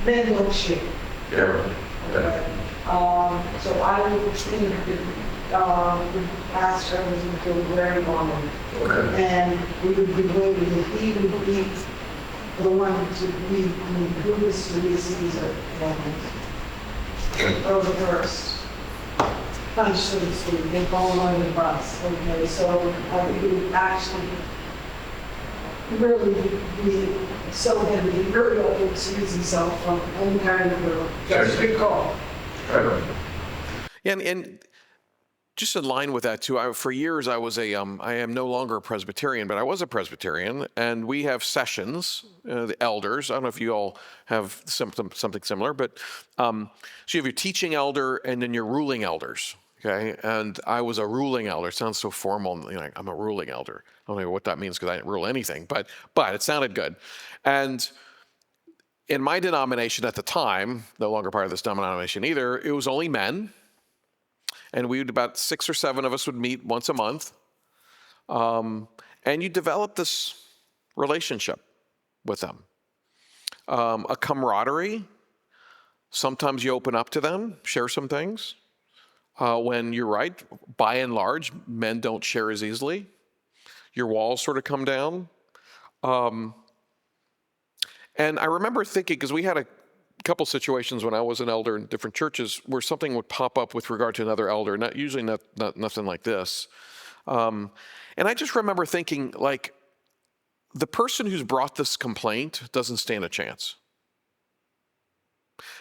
men don't share. Yeah. Okay. So I would think that the pastor was going to feel very honored. Okay. And we would be waiting to even be the one to be who this to be Caesar. Or the first. Punch, so to speak, they fall under the bus. Okay, so I think it would actually really be so heavy, he really ought to excuse himself from any kind of that's a good call. And just in line with that too, for years I was I am no longer a Presbyterian, but I was a Presbyterian, and we have sessions, the elders. I don't know if you all have something similar, but so you have your teaching elder and then your ruling elders. Okay, and I was a ruling elder. It sounds so formal. I'm a ruling elder. I don't know what that means because I didn't rule anything, but it sounded good. And in my denomination at the time, no longer part of this denomination either, it was only men. And about 6 or 7 of us would meet once a month. And you develop this relationship with them. A camaraderie. Sometimes you open up to them, share some things. When you're right, by and large, men don't share as easily. Your walls sort of come down. And I remember thinking, because we had a couple situations when I was an elder in different churches where something would pop up with regard to another elder, not nothing like this. And I just remember thinking, like, the person who's brought this complaint doesn't stand a chance.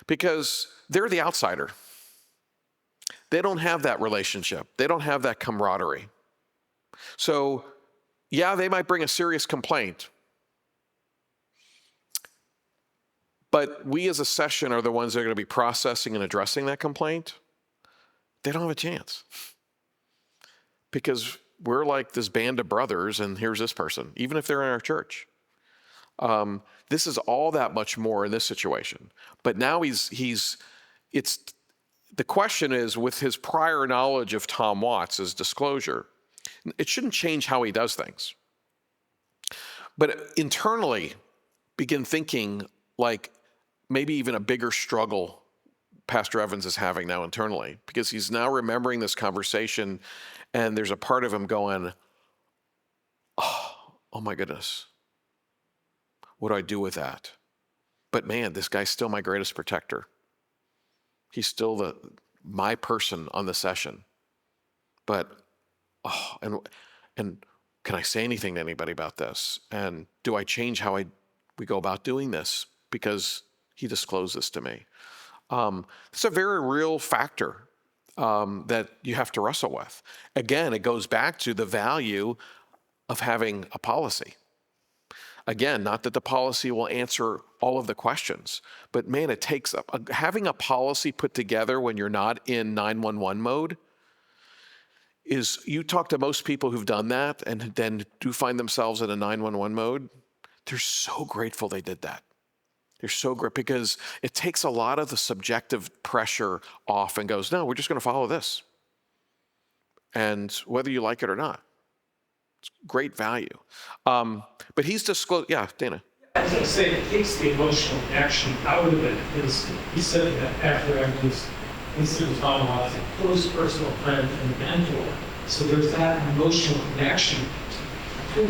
Because they're the outsider. They don't have that relationship. They don't have that camaraderie. So, yeah, they might bring a serious complaint. But we as a session are the ones that are going to be processing and addressing that complaint. They don't have a chance. Because we're like this band of brothers, and here's this person, even if they're in our church. This is all that much more in this situation. But now the question is, with his prior knowledge of Tom Watts, his disclosure, it shouldn't change how he does things. But internally, begin thinking like maybe even a bigger struggle Pastor Evans is having now internally, because he's now remembering this conversation, and there's a part of him going, oh my goodness, what do I do with that? But man, this guy's still my greatest protector. He's still my person on the session. But, and can I say anything to anybody about this? And do I change how we go about doing this because he disclosed this to me? It's a very real factor that you have to wrestle with. Again, it goes back to the value of having a policy. Again, not that the policy will answer all of the questions, but man, it takes having a policy put together when you're not in 911 mode. You talk to most people who've done that and then do find themselves in a 911 mode, they're so grateful they did that. They're so great because it takes a lot of the subjective pressure off and goes, no, we're just going to follow this. And whether you like it or not, it's great value. But he's disclosed, yeah, Dana. I was going to say, it takes the emotional connection out of it, because he said that after I was considered Tom Watts a close personal friend and mentor. So there's that emotional connection to it.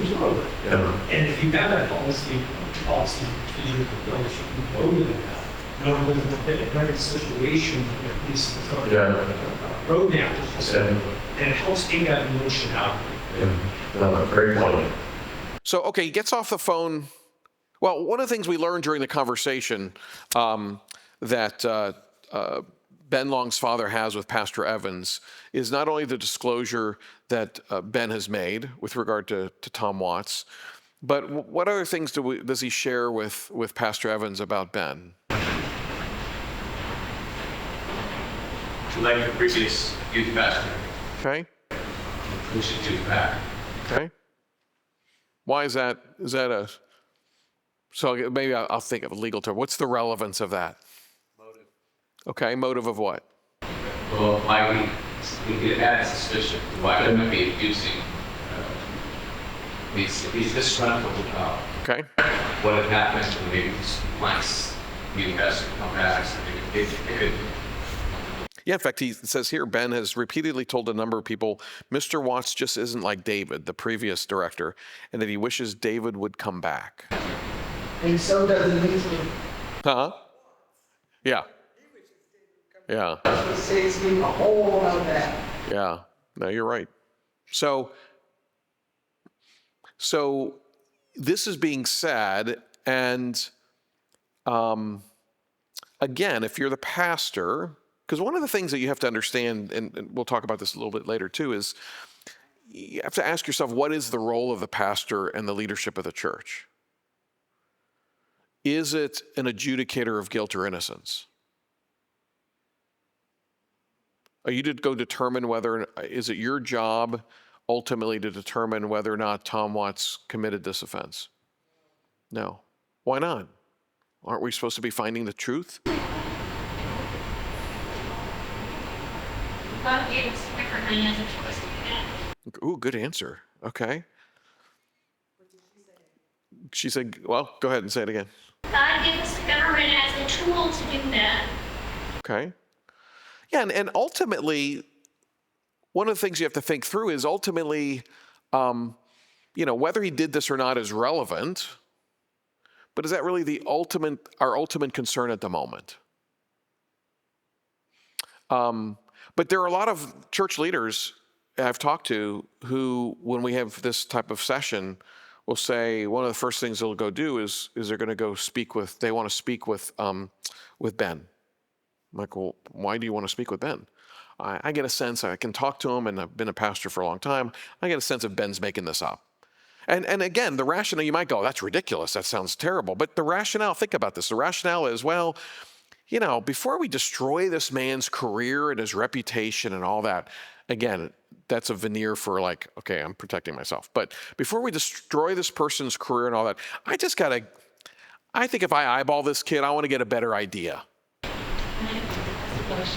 Yeah. And if you've got that policy to your approach, you can go to that. Knowing that in every situation, at least roadmap, and it helps take that emotion out. Yeah. No, great point. So, okay, he gets off the phone. Well, one of the things we learned during the conversation that Ben Long's father has with Pastor Evans is not only the disclosure that Ben has made with regard to Tom Watts, but what other things does he share with Pastor Evans about Ben? Like the previous youth pastor, Okay. we should choose back. Okay. Why is that? Is that a? So maybe I'll think of a legal term. What's the relevance of that? Motive. Okay, motive of what? Well, why we could add suspicion to why they might be abusing these disgruntled about Okay. what had happened, and maybe these once youth pastor come back, so it could. Yeah, in fact, he says here, Ben has repeatedly told a number of people, Mr. Watts just isn't like David, the previous director, and that he wishes David would come back. And so does the news. Huh? Yeah. Yeah. It says me a whole lot of that. Yeah. No, you're right. So this is being said, and again, if you're the pastor, because one of the things that you have to understand, and we'll talk about this a little bit later too, is you have to ask yourself, what is the role of the pastor and the leadership of the church? Is it an adjudicator of guilt or innocence? Are you to go determine whether, is it your job ultimately to determine whether or not Tom Watts committed this offense? No. Why not? Aren't we supposed to be finding the truth? God gave us everything as a choice to do that. Ooh, good answer. Okay. She said, well, go ahead and say it again. God gave us the government as a tool to do that. Okay. Yeah, and ultimately, one of the things you have to think through is ultimately, whether he did this or not is relevant, but is that really our ultimate concern at the moment? But there are a lot of church leaders I've talked to who, when we have this type of session, will say one of the first things they'll go do is they're going to go they want to speak with Ben. I'm like, well, why do you want to speak with Ben? I get a sense, I can talk to him, and I've been a pastor for a long time. I get a sense of Ben's making this up. And again, the rationale, you might go, that's ridiculous, that sounds terrible. But the rationale, think about this. The rationale is, well, before we destroy this man's career and his reputation and all that, again, that's a veneer for like, okay, I'm protecting myself. But before we destroy this person's career and all that, I think if I eyeball this kid, I want to get a better idea.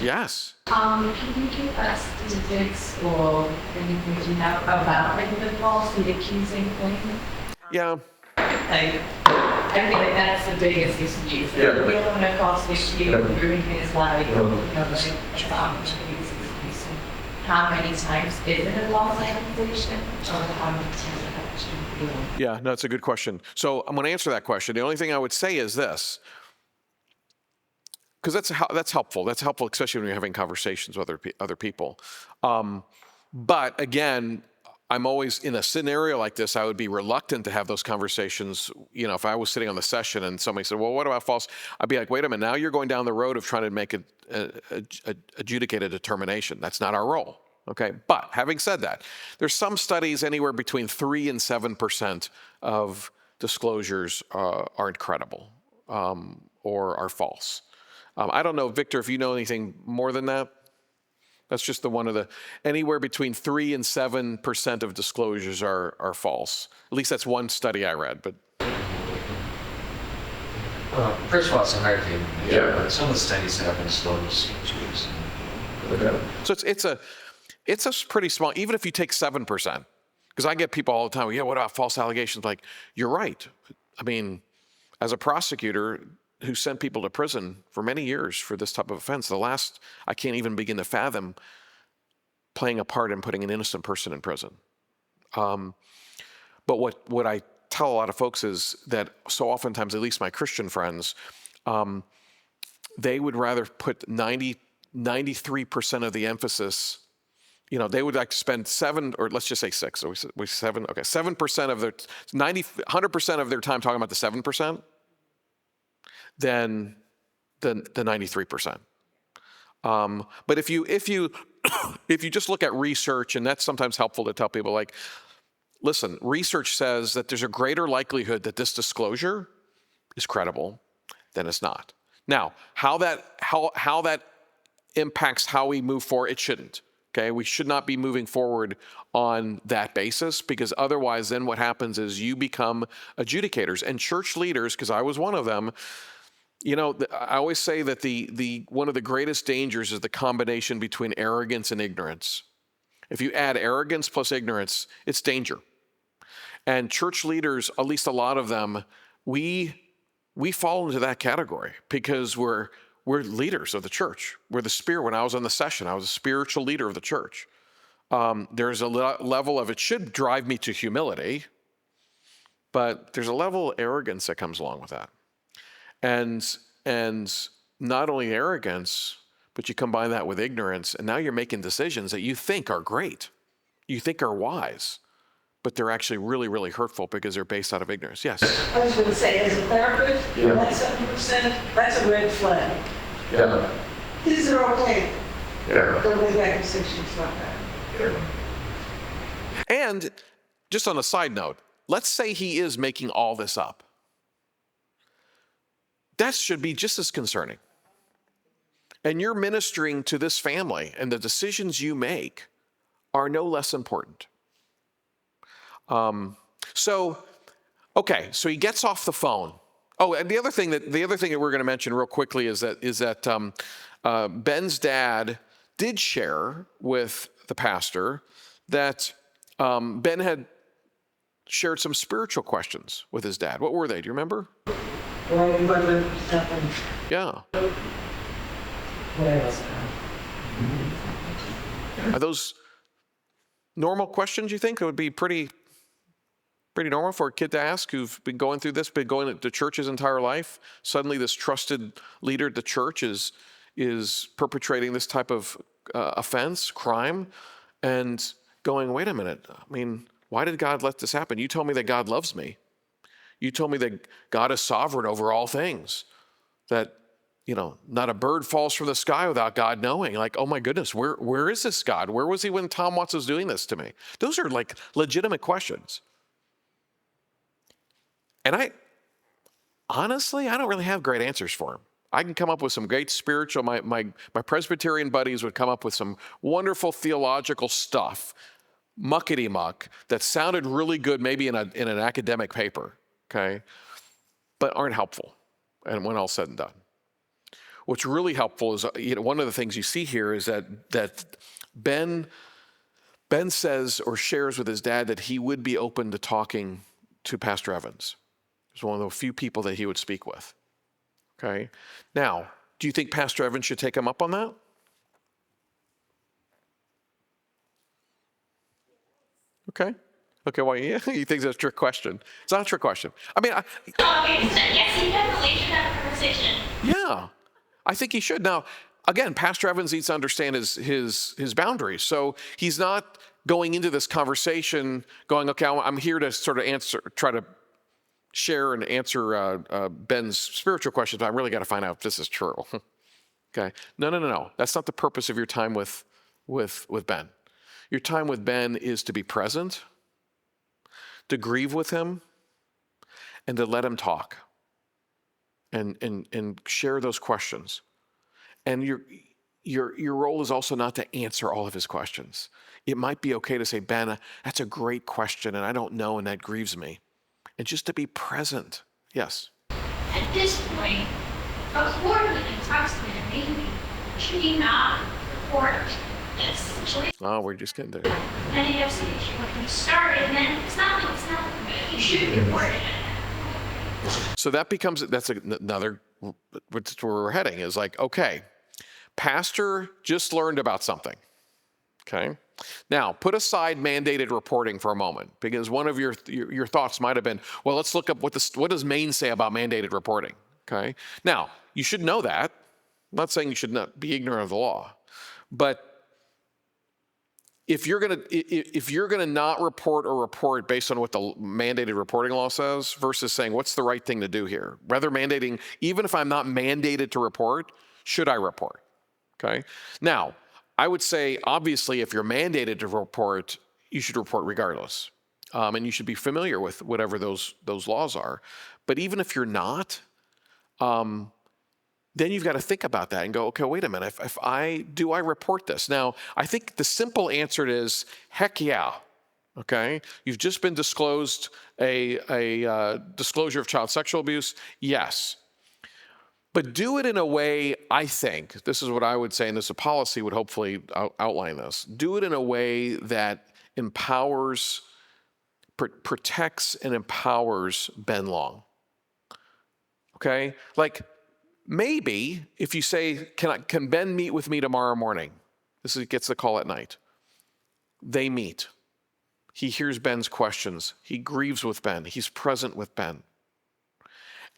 Yes. Can you give us statistics or anything you have about the falsely accusing thing? Yeah. I think that's the biggest issue. Yeah. We don't want to falsely accuse ruin his life. How many times is it a false accusation? Or how many times actually? Yeah, no, it's a good question. So I'm going to answer that question. The only thing I would say is this, because that's helpful. That's helpful, especially when you're having conversations with other people. But again, I'm always, in a scenario like this, I would be reluctant to have those conversations. If I was sitting on the session and somebody said, well, what about false? I'd be like, wait a minute, now you're going down the road of trying to make adjudicate a determination. That's not our role. Okay. But having said that, there's some studies anywhere between 3 and 7% of disclosures aren't credible or are false. I don't know, Victor, if you know anything more than that. That's just anywhere between 3 and 7% of disclosures are false. At least that's one study I read. But First of all, it's a hard thing. Yeah. But some of the studies happen slow to Okay. So it's a pretty small, even if you take 7%, because I get people all the time, yeah, what about false allegations? Like, you're right. I mean, as a prosecutor who sent people to prison for many years for this type of offense, I can't even begin to fathom playing a part in putting an innocent person in prison. But what I tell a lot of folks is that so oftentimes, at least my Christian friends, they would rather put 93% of the emphasis, they would like to spend 7, or let's just say 6, so we 7, okay, 7% of their, 100% of their time talking about the 7% than the 93%. But if you if you just look at research, and that's sometimes helpful to tell people, like, listen, research says that there's a greater likelihood that this disclosure is credible than it's not. Now, how that impacts how we move forward, it shouldn't. Okay, we should not be moving forward on that basis, because otherwise then what happens is you become adjudicators. And church leaders, because I was one of them, I always say that the one of the greatest dangers is the combination between arrogance and ignorance. If you add arrogance plus ignorance, it's danger. And church leaders, at least a lot of them, we fall into that category because we're leaders of the church. We're the spirit. When I was on the session, I was a spiritual leader of the church. There's a level of, it should drive me to humility, but there's a level of arrogance that comes along with that. And not only arrogance, but you combine that with ignorance, and now you're making decisions that you think are great, you think are wise, but they're actually really, really hurtful because they're based out of ignorance. Yes? I was going to say, as a therapist, Yeah. that 7%, that's a red flag. Yeah. These are okay. Yeah. Don't make accusations like that. Yeah. And just on a side note, let's say he is making all this up. That should be just as concerning. And you're ministering to this family, and the decisions you make are no less important. So he gets off the phone. Oh, and the other thing that we're going to mention real quickly is that Ben's dad did share with the pastor that Ben had shared some spiritual questions with his dad. What were they? Do you remember? Right, but something. Yeah. What else? Are those normal questions, you think? It would be pretty normal for a kid to ask who've been going through this, been going to church his entire life. Suddenly this trusted leader at the church is perpetrating this type of offense, crime, and going, wait a minute, I mean, why did God let this happen? You told me that God loves me. You told me that God is sovereign over all things, that, not a bird falls from the sky without God knowing. Like, oh my goodness, where is this God? Where was he when Tom Watts was doing this to me? Those are like legitimate questions. And I don't really have great answers for him. I can come up with some great spiritual, my Presbyterian buddies would come up with some wonderful theological stuff, muckety-muck, that sounded really good maybe in an academic paper, okay, but aren't helpful, and when all said and done. What's really helpful is, one of the things you see here is that Ben says or shares with his dad that he would be open to talking to Pastor Evans. He's one of the few people that he would speak with. Okay. Now, do you think Pastor Evans should take him up on that? Okay. Okay. Well, yeah, he thinks that's a trick question. It's not a trick question. I mean, Yes, he definitely should have a conversation. yeah, I think he should. Now, again, Pastor Evans needs to understand his boundaries. So he's not going into this conversation going, okay, I'm here to sort of try to share and answer Ben's spiritual questions, but I really got to find out if this is true. Okay. No. That's not the purpose of your time with Ben. Your time with Ben is to be present, to grieve with him, and to let him talk and share those questions. And your role is also not to answer all of his questions. It might be okay to say, Ben, that's a great question, and I don't know, and that grieves me. And just to be present. Yes? At this point, a quarterly intoxicated baby should he not report this situation? Oh, we're just getting there. NAFCH, when you started, then it's not you should report it. So that's another, that's where we're heading, is like, okay, pastor just learned about something, okay? Now, put aside mandated reporting for a moment, because one of your thoughts might have been, well, let's look up what does Maine say about mandated reporting, okay? Now, you should know that. I'm not saying you should not be ignorant of the law, but if you're gonna not report or report based on what the mandated reporting law says versus saying what's the right thing to do here, rather mandating, even if I'm not mandated to report, should I report? Okay. Now, I would say obviously if you're mandated to report, you should report regardless, and you should be familiar with whatever those laws are. But even if you're not, then you've got to think about that and go, okay, wait a minute, do I report this? Now, I think the simple answer is, heck yeah, okay? You've just been disclosed a disclosure of child sexual abuse, yes. But do it in a way, I think, this is what I would say, and this policy would hopefully outline this, do it in a way that empowers, protects and empowers Ben Long, okay? Like, maybe if you say, can Ben meet with me tomorrow morning? Gets the call at night. They meet. He hears Ben's questions. He grieves with Ben. He's present with Ben.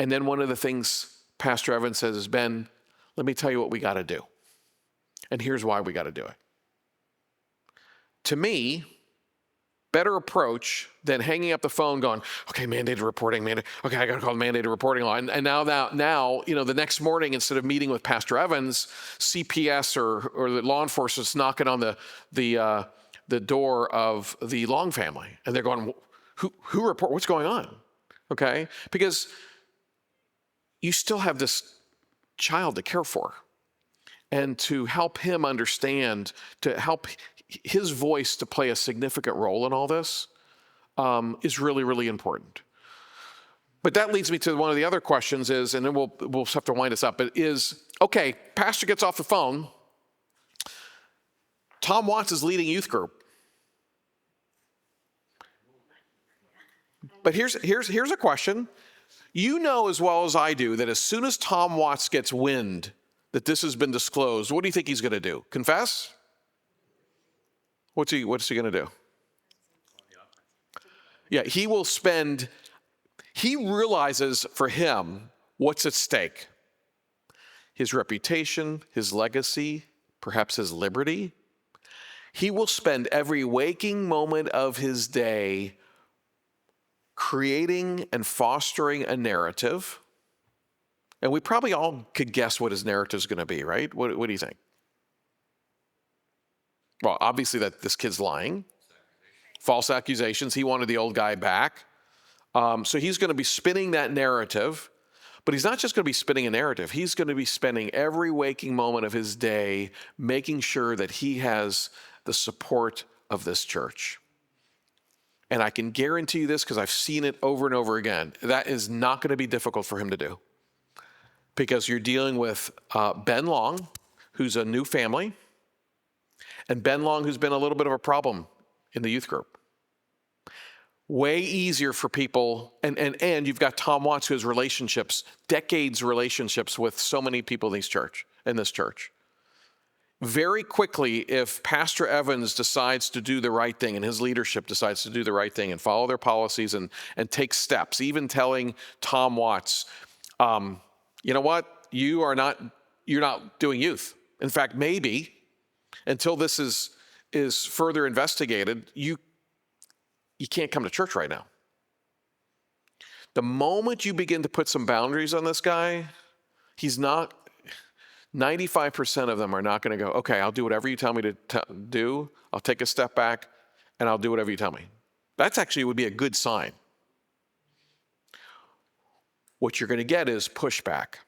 And then one of the things Pastor Evans says is, Ben, let me tell you what we got to do. And here's why we got to do it. To me, better approach than hanging up the phone going, okay, mandated reporting, okay, I got to call the mandated reporting law. And now, the next morning, instead of meeting with Pastor Evans, CPS or the law enforcement's knocking on the door of the Long family. And they're going, who report, what's going on? Okay? Because you still have this child to care for. And to help him understand, to help his voice to play a significant role in all this is really, really important. But that leads me to one of the other questions is, and then we'll have to wind this up, but is, okay, pastor gets off the phone. Tom Watts is leading youth group. But here's a question. You know as well as I do that as soon as Tom Watts gets wind that this has been disclosed, what do you think he's going to do? Confess? What's he going to do? Yeah, he realizes for him what's at stake. His reputation, his legacy, perhaps his liberty. He will spend every waking moment of his day creating and fostering a narrative. And we probably all could guess what his narrative is going to be, right? What do you think? Well, obviously that this kid's lying. False accusations. He wanted the old guy back. So he's going to be spinning that narrative. But he's not just going to be spinning a narrative. He's going to be spending every waking moment of his day making sure that he has the support of this church. And I can guarantee you this because I've seen it over and over again. That is not going to be difficult for him to do. Because you're dealing with Ben Long, who's a new family, and Ben Long, who's been a little bit of a problem in the youth group. Way easier for people, and you've got Tom Watts, who has relationships, decades relationships with so many people in this church. Very quickly, if Pastor Evans decides to do the right thing and his leadership decides to do the right thing and follow their policies and take steps, even telling Tom Watts, you know what, you're not doing youth. In fact, maybe until this is further investigated, you can't come to church right now. The moment you begin to put some boundaries on this guy, 95% of them are not going to go, okay, I'll do whatever you tell me to do. I'll take a step back and I'll do whatever you tell me. That's actually would be a good sign. What you're going to get is pushback.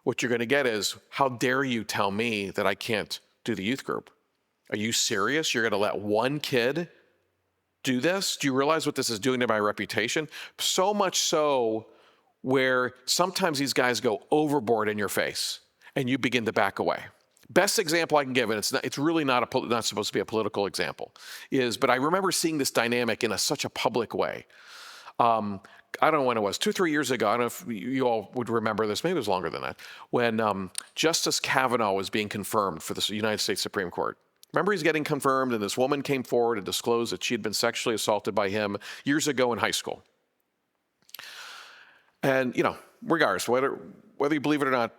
What you're going to get is, how dare you tell me that I can't do the youth group? Are you serious? You're going to let one kid do this? Do you realize what this is doing to my reputation? So much so, where sometimes these guys go overboard in your face and you begin to back away. Best example I can give, and it's really not supposed to be a political example, but I remember seeing this dynamic in such a public way. I don't know when it was, 2 or 3 years ago. I don't know if you all would remember this. Maybe it was longer than that. When Justice Kavanaugh was being confirmed for the United States Supreme Court. Remember, he's getting confirmed, and this woman came forward and disclosed that she had been sexually assaulted by him years ago in high school. And, regardless, whether you believe it or not,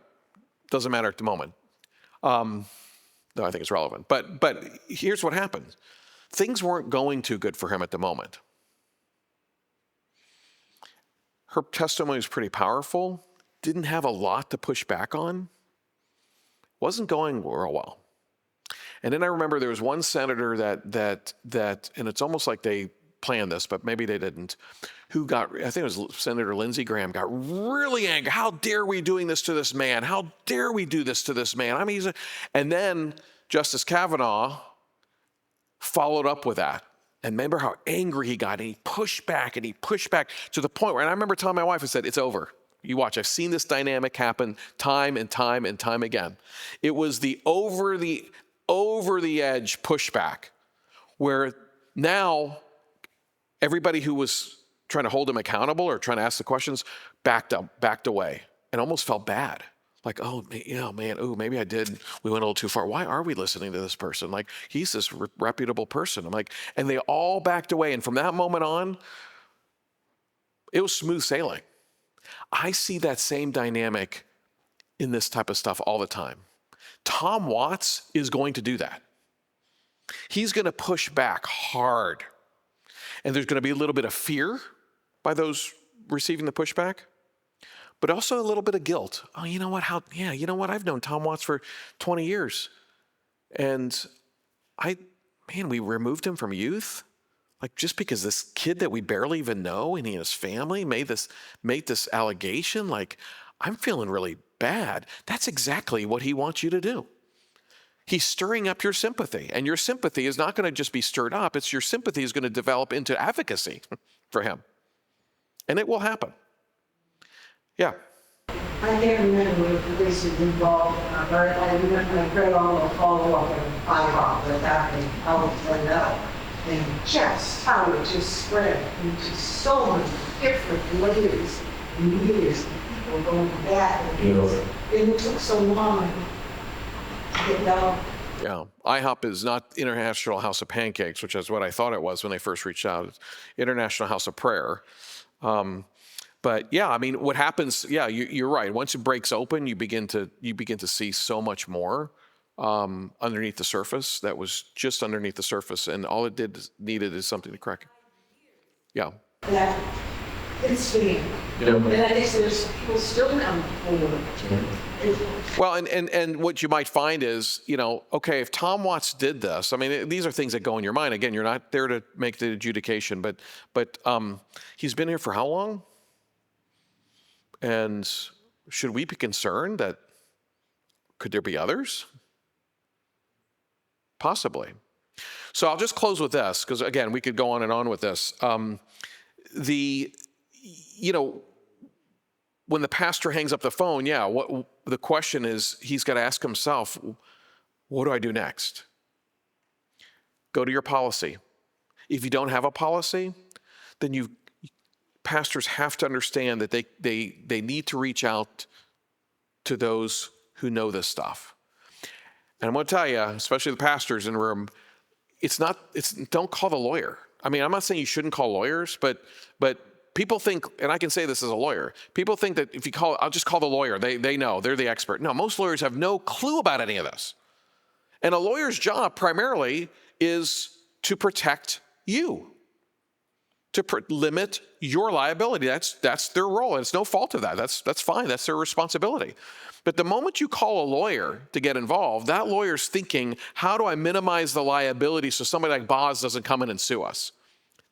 doesn't matter at the moment. Though I think it's relevant. But here's what happened. Things weren't going too good for him at the moment. Her testimony was pretty powerful, didn't have a lot to push back on, wasn't going real well. And then I remember there was one senator that, and it's almost like they planned this, but maybe they didn't, I think it was Senator Lindsey Graham, got really angry. How dare we doing this to this man? How dare we do this to this man? I mean, and then Justice Kavanaugh followed up with that. And remember how angry he got, and he pushed back to the point where, and I remember telling my wife, I said, it's over. You watch, I've seen this dynamic happen time and time and time again. It was the over the edge pushback where now everybody who was trying to hold him accountable or trying to ask the questions backed away and almost felt bad. Like, oh, yeah, man, maybe we went a little too far. Why are we listening to this person? Like, he's this reputable person. I'm like, and they all backed away. And from that moment on, it was smooth sailing. I see that same dynamic in this type of stuff all the time. Tom Watts is going to do that. He's going to push back hard. And there's going to be a little bit of fear by those receiving the pushback, but also a little bit of guilt. Oh, you know what? I've known Tom Watts for 20 years. And we removed him from youth. Like, just because this kid that we barely even know and he and his family made this allegation, like, I'm feeling really bad. That's exactly what he wants you to do. He's stirring up your sympathy, and your sympathy is not going to just be stirred up. Your sympathy is going to develop into advocacy for him. And it will happen. Yeah. I can't remember if the police was involved, but I read all the follow-up and IHOP that's happening. I don't know. And just how it just spread into so many different layers and years. People going back and it took so long to get down. Yeah. IHOP is not International House of Pancakes, which is what I thought it was when they first reached out. It's International House of Prayer. But yeah, I mean, what happens? Yeah, you're right. Once it breaks open, you begin to see so much more underneath the surface. That was just underneath the surface, and all it needed is something to crack it. Yeah. That it's fair. Yeah. And I guess there's people still coming forward. Well, and what you might find is, okay, if Tom Watts did this, I mean, these are things that go in your mind. Again, you're not there to make the adjudication, but he's been here for how long? And should we be concerned that could there be others? Possibly. So I'll just close with this, because again, we could go on and on with this. When the pastor hangs up the phone, what the question is, he's got to ask himself, what do I do next? Go to your policy. If you don't have a policy, then pastors have to understand that they need to reach out to those who know this stuff. And I'm going to tell you, especially the pastors in the room, don't call the lawyer. I mean, I'm not saying you shouldn't call lawyers, but people think, and I can say this as a lawyer, people think that if you I'll just call the lawyer. They know, they're the expert. No, most lawyers have no clue about any of this. And a lawyer's job primarily is to protect you, to limit your liability. That's their role, and it's no fault of that. That's fine. That's their responsibility. But the moment you call a lawyer to get involved, that lawyer's thinking, how do I minimize the liability so somebody like Boz doesn't come in and sue us?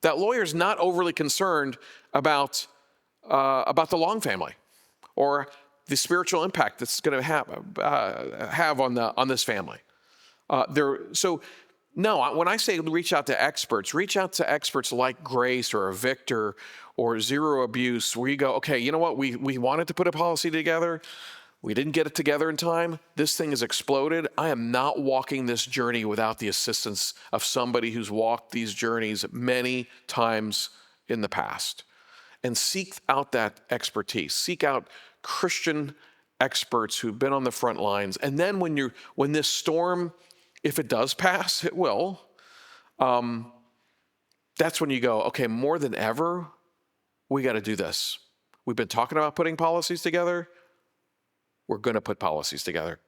That lawyer's not overly concerned about the Long family or the spiritual impact that's going to have on this family. So No, when I say reach out to experts like Grace or Victor or Zero Abuse, where you go, okay, you know what? We wanted to put a policy together. We didn't get it together in time. This thing has exploded. I am not walking this journey without the assistance of somebody who's walked these journeys many times in the past. And seek out that expertise. Seek out Christian experts who've been on the front lines. And then when this storm, if it does pass, it will, that's when you go, okay, more than ever, we got to do this. We've been talking about putting policies together. We're going to put policies together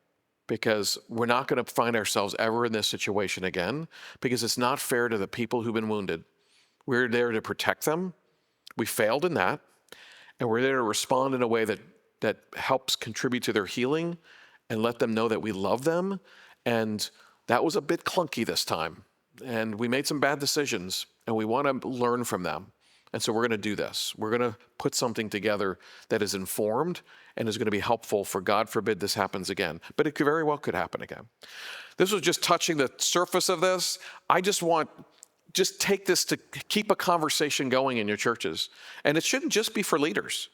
because we're not going to find ourselves ever in this situation again, because it's not fair to the people who've been wounded. We're there to protect them. We failed in that, and we're there to respond in a way that helps contribute to their healing and let them know that we love them. And that was a bit clunky this time, and we made some bad decisions, and we want to learn from them. And so we're going to do this. We're going to put something together that is informed and is going to be helpful for, God forbid, this happens again. But it very well could happen again. This was just touching the surface of this. I just take this to keep a conversation going in your churches. And it shouldn't just be for leaders.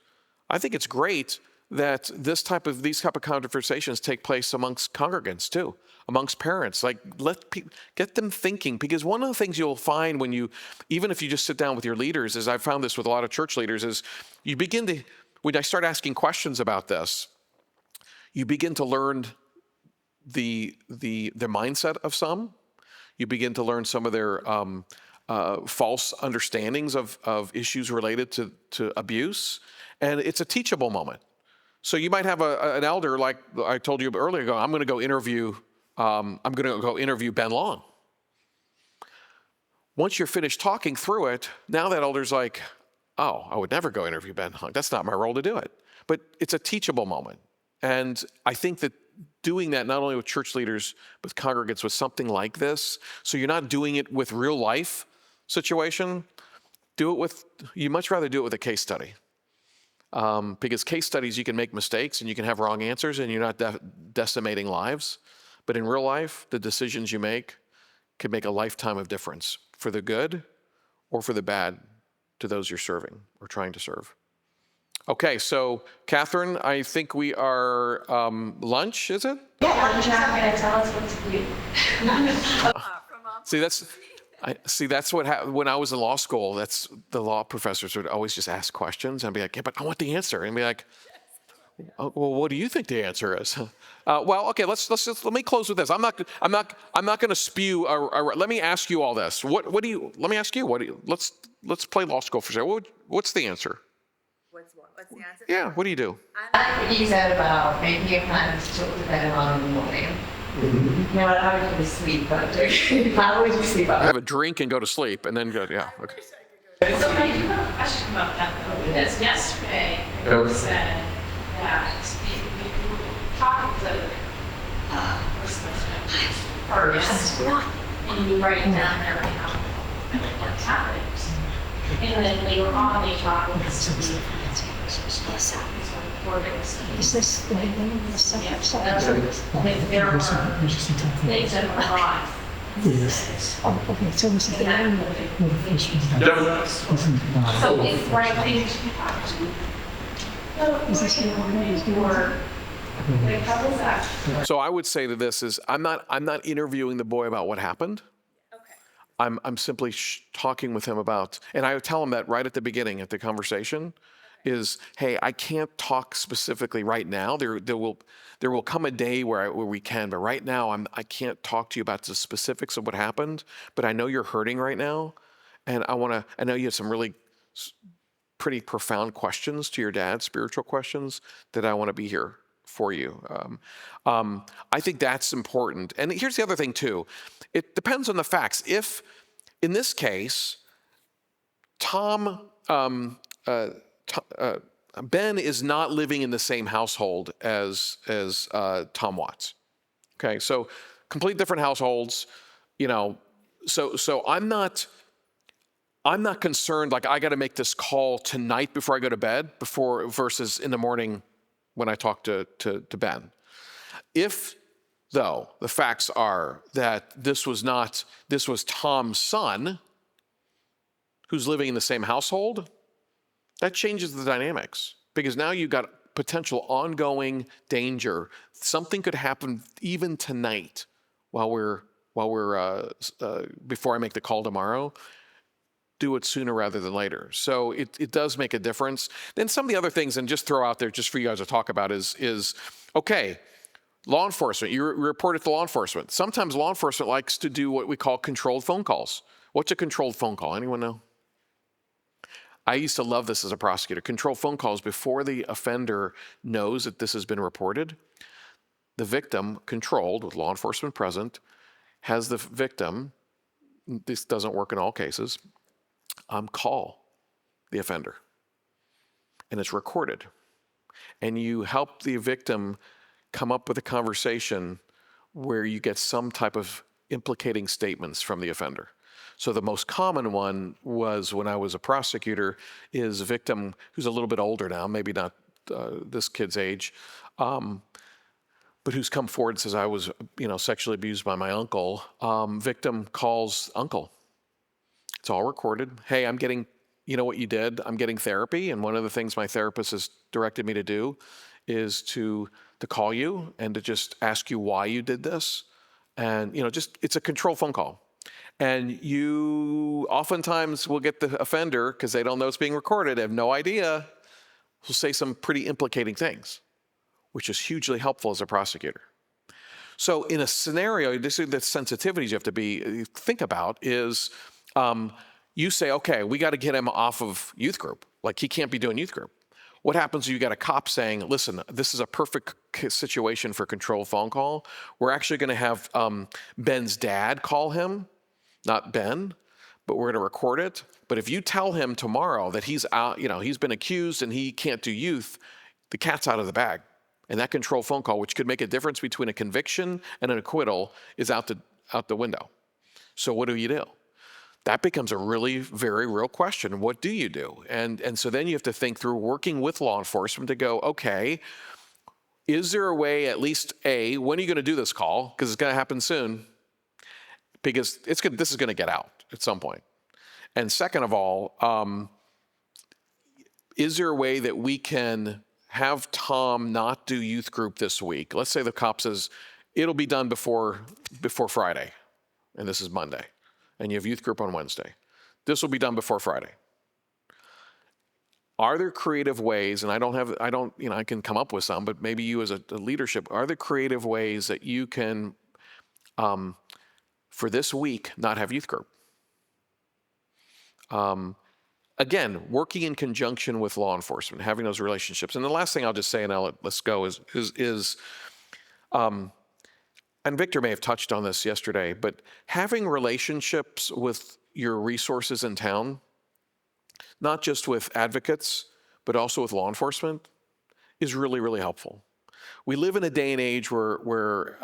I think it's great that these type of conversations take place amongst congregants too, amongst parents. Like, get them thinking, because one of the things you'll find even if you just sit down with your leaders, is I've found this with a lot of church leaders, is when I start asking questions about this, you begin to learn the mindset of some. You begin to learn some of their false understandings of issues related to abuse, and it's a teachable moment. So you might have an elder, like I told you earlier, I'm going to go interview Ben Long. Once you're finished talking through it, now that elder's like, oh, I would never go interview Ben Long. That's not my role to do it. But it's a teachable moment. And I think that doing that not only with church leaders, but congregants with something like this, so you're not doing it with real life situation, you much rather do it with a case study. Because case studies, you can make mistakes and you can have wrong answers and you're not decimating lives. But in real life, the decisions you make can make a lifetime of difference for the good or for the bad to those you're serving or trying to serve. Okay, so Catherine, I think we are lunch, is it? Yeah, lunch now, going to tell us what to do. That's what happened when I was in law school. That's the law professors would always just ask questions and be like, yeah, but I want the answer. And be like, oh, well, what do you think the answer is? Well, okay, let me close with this. I'm not going to spew. Let me ask you all this. Let me ask you, let's play law school for a second. What's the answer? What's the answer? Yeah, what do you do? I like what you said about making a plan to tilt the bed on in the morning. You know what, I would go to sleep after. How would you sleep after? Have a drink and go to sleep and then go, yeah, okay. So I do have a question about that though, because yesterday you said that you were talking to first, and you write down everything what's happening. And then later on they talk to the Is this the second yes, there were things that were wrong. Yes. Oh, okay, so this is the end of it. So it's right things you talk to. Is this the one? Or like, how does that? So I would say to this is, I'm not interviewing the boy about what happened. Okay. I'm simply talking with him about, and I would tell him that right at the beginning at the conversation, is, hey, I can't talk specifically right now. There will come a day where we can, but right now I can't talk to you about the specifics of what happened. But I know you're hurting right now, and I know you have some really pretty profound questions to your dad, spiritual questions that I want to be here for you. I think that's important. And here's the other thing too. It depends on the facts. If, in this case, Ben is not living in the same household as Tom Watts. Okay, so complete different households, so I'm not concerned, like I got to make this call tonight before I go to bed versus in the morning when I talk to Ben. If though, the facts are that this was Tom's son who's living in the same household. That changes the dynamics, because now you've got potential ongoing danger. Something could happen even tonight before I make the call tomorrow. Do it sooner rather than later. So it does make a difference. Then some of the other things, and just throw out there just for you guys to talk about is okay, law enforcement, you report it to law enforcement. Sometimes law enforcement likes to do what we call controlled phone calls. What's a controlled phone call? Anyone know? I used to love this as a prosecutor. Controlled phone calls before the offender knows that this has been reported. The victim, controlled with law enforcement present, has the victim, this doesn't work in all cases, call the offender. And it's recorded. And you help the victim come up with a conversation where you get some type of implicating statements from the offender. So the most common one was, when I was a prosecutor, is a victim who's a little bit older now, maybe not this kid's age, but who's come forward and says, I was sexually abused by my uncle. Victim calls uncle. It's all recorded. Hey, I'm getting, you know what you did? I'm getting therapy, and one of the things my therapist has directed me to do is to call you and to just ask you why you did this. And, it's a control phone call. And you oftentimes will get the offender, because they don't know it's being recorded, they have no idea, will say some pretty implicating things, which is hugely helpful as a prosecutor. So in a scenario, this is the sensitivities you have to think about is, you say, okay, we got to get him off of youth group. Like, he can't be doing youth group. What happens if you got a cop saying, listen, this is a perfect situation for a controlled phone call. We're actually going to have Ben's dad call him, not Ben, but we're going to record it. But if you tell him tomorrow that he's out, he's been accused and he can't do youth, the cat's out of the bag. And that control phone call, which could make a difference between a conviction and an acquittal, is out the window. So what do? That becomes a really very real question. What do you do? And so then you have to think through working with law enforcement to go, okay, is there a way, at least when are you going to do this call? Because it's going to happen soon. Because this is going to get out at some point. And second of all, is there a way that we can have Tom not do youth group this week? Let's say the cop says it'll be done before Friday, and this is Monday, and you have youth group on Wednesday. This will be done before Friday. Are there creative ways, and I can come up with some, but maybe you as a leadership, are there creative ways that you can, for this week, not have youth group? Again, working in conjunction with law enforcement, having those relationships. And the last thing I'll just say, and let's go, is and Victor may have touched on this yesterday, but having relationships with your resources in town, not just with advocates, but also with law enforcement, is really, really helpful. We live in a day and age where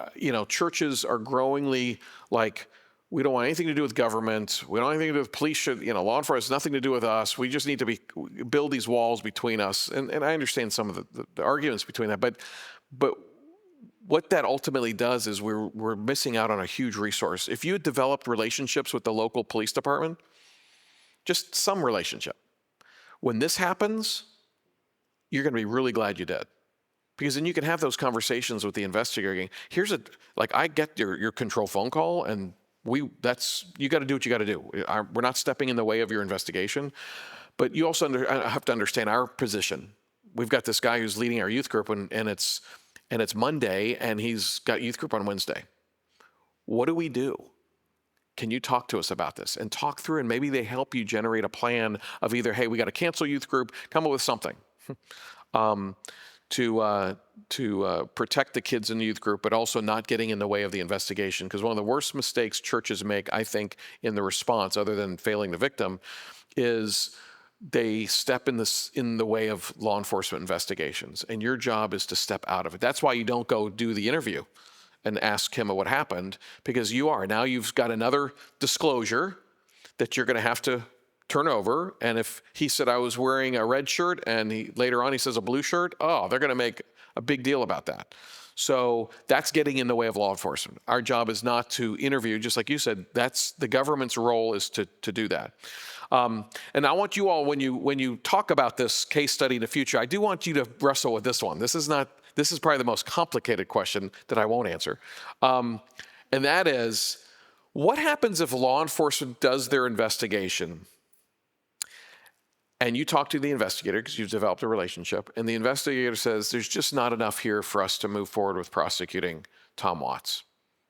churches are growingly like, we don't want anything to do with government. We don't want anything to do with police. Law enforcement has nothing to do with us. We just need to build these walls between us. And I understand some of the arguments between that, but what that ultimately does is we're missing out on a huge resource. If you had developed relationships with the local police department, just some relationship, when this happens, you're going to be really glad you did. Because then you can have those conversations with the investigator. I get your control phone call, and you got to do what you got to do. We're not stepping in the way of your investigation, but you also have to understand our position. We've got this guy who's leading our youth group, and it's Monday, and he's got youth group on Wednesday. What do we do? Can you talk to us about this and talk through, and maybe they help you generate a plan of either, hey, we got to cancel youth group, come up with something to protect the kids in the youth group, but also not getting in the way of the investigation. Because one of the worst mistakes churches make, I think, in the response, other than failing the victim, is they step in the way of law enforcement investigations. And your job is to step out of it. That's why you don't go do the interview and ask him what happened, because now you've got another disclosure that you're going to have to turn over. And if he said, I was wearing a red shirt, and later on he says a blue shirt, they're going to make a big deal about that. So that's getting in the way of law enforcement. Our job is not to interview, just like you said, that's the government's role is to do that. And I want you all, when you talk about this case study in the future, I do want you to wrestle with this one. This is probably the most complicated question that I won't answer. And that is, what happens if law enforcement does their investigation and you talk to the investigator because you've developed a relationship, and the investigator says, there's just not enough here for us to move forward with prosecuting Tom Watts,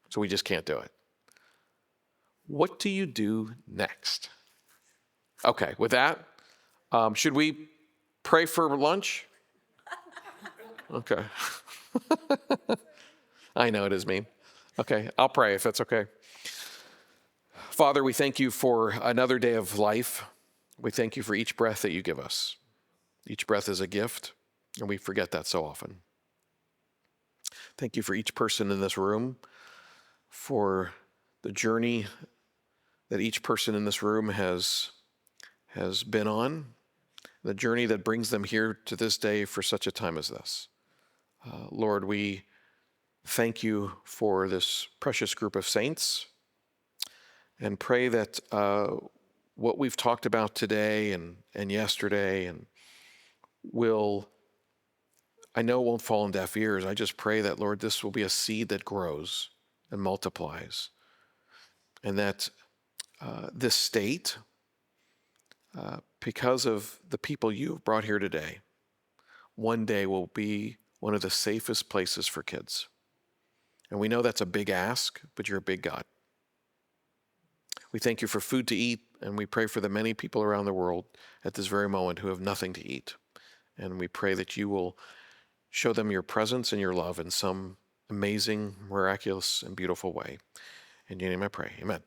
so we just can't do it. What do you do next? Okay, with that, should we pray for lunch? Okay. I know it is me. Okay, I'll pray if that's okay. Father, we thank you for another day of life. We thank you for each breath that you give us. Each breath is a gift, and we forget that so often. Thank you for each person in this room, for the journey that each person in this room has been on, the journey that brings them here to this day for such a time as this. Lord, we thank you for this precious group of saints and pray that what we've talked about today and yesterday and I know won't fall on deaf ears. I just pray that, Lord, this will be a seed that grows and multiplies, and that this state, because of the people you have brought here today, one day will be one of the safest places for kids. And we know that's a big ask, but you're a big God. We thank you for food to eat, and we pray for the many people around the world at this very moment who have nothing to eat. And we pray that you will show them your presence and your love in some amazing, miraculous, and beautiful way. In your name I pray. Amen.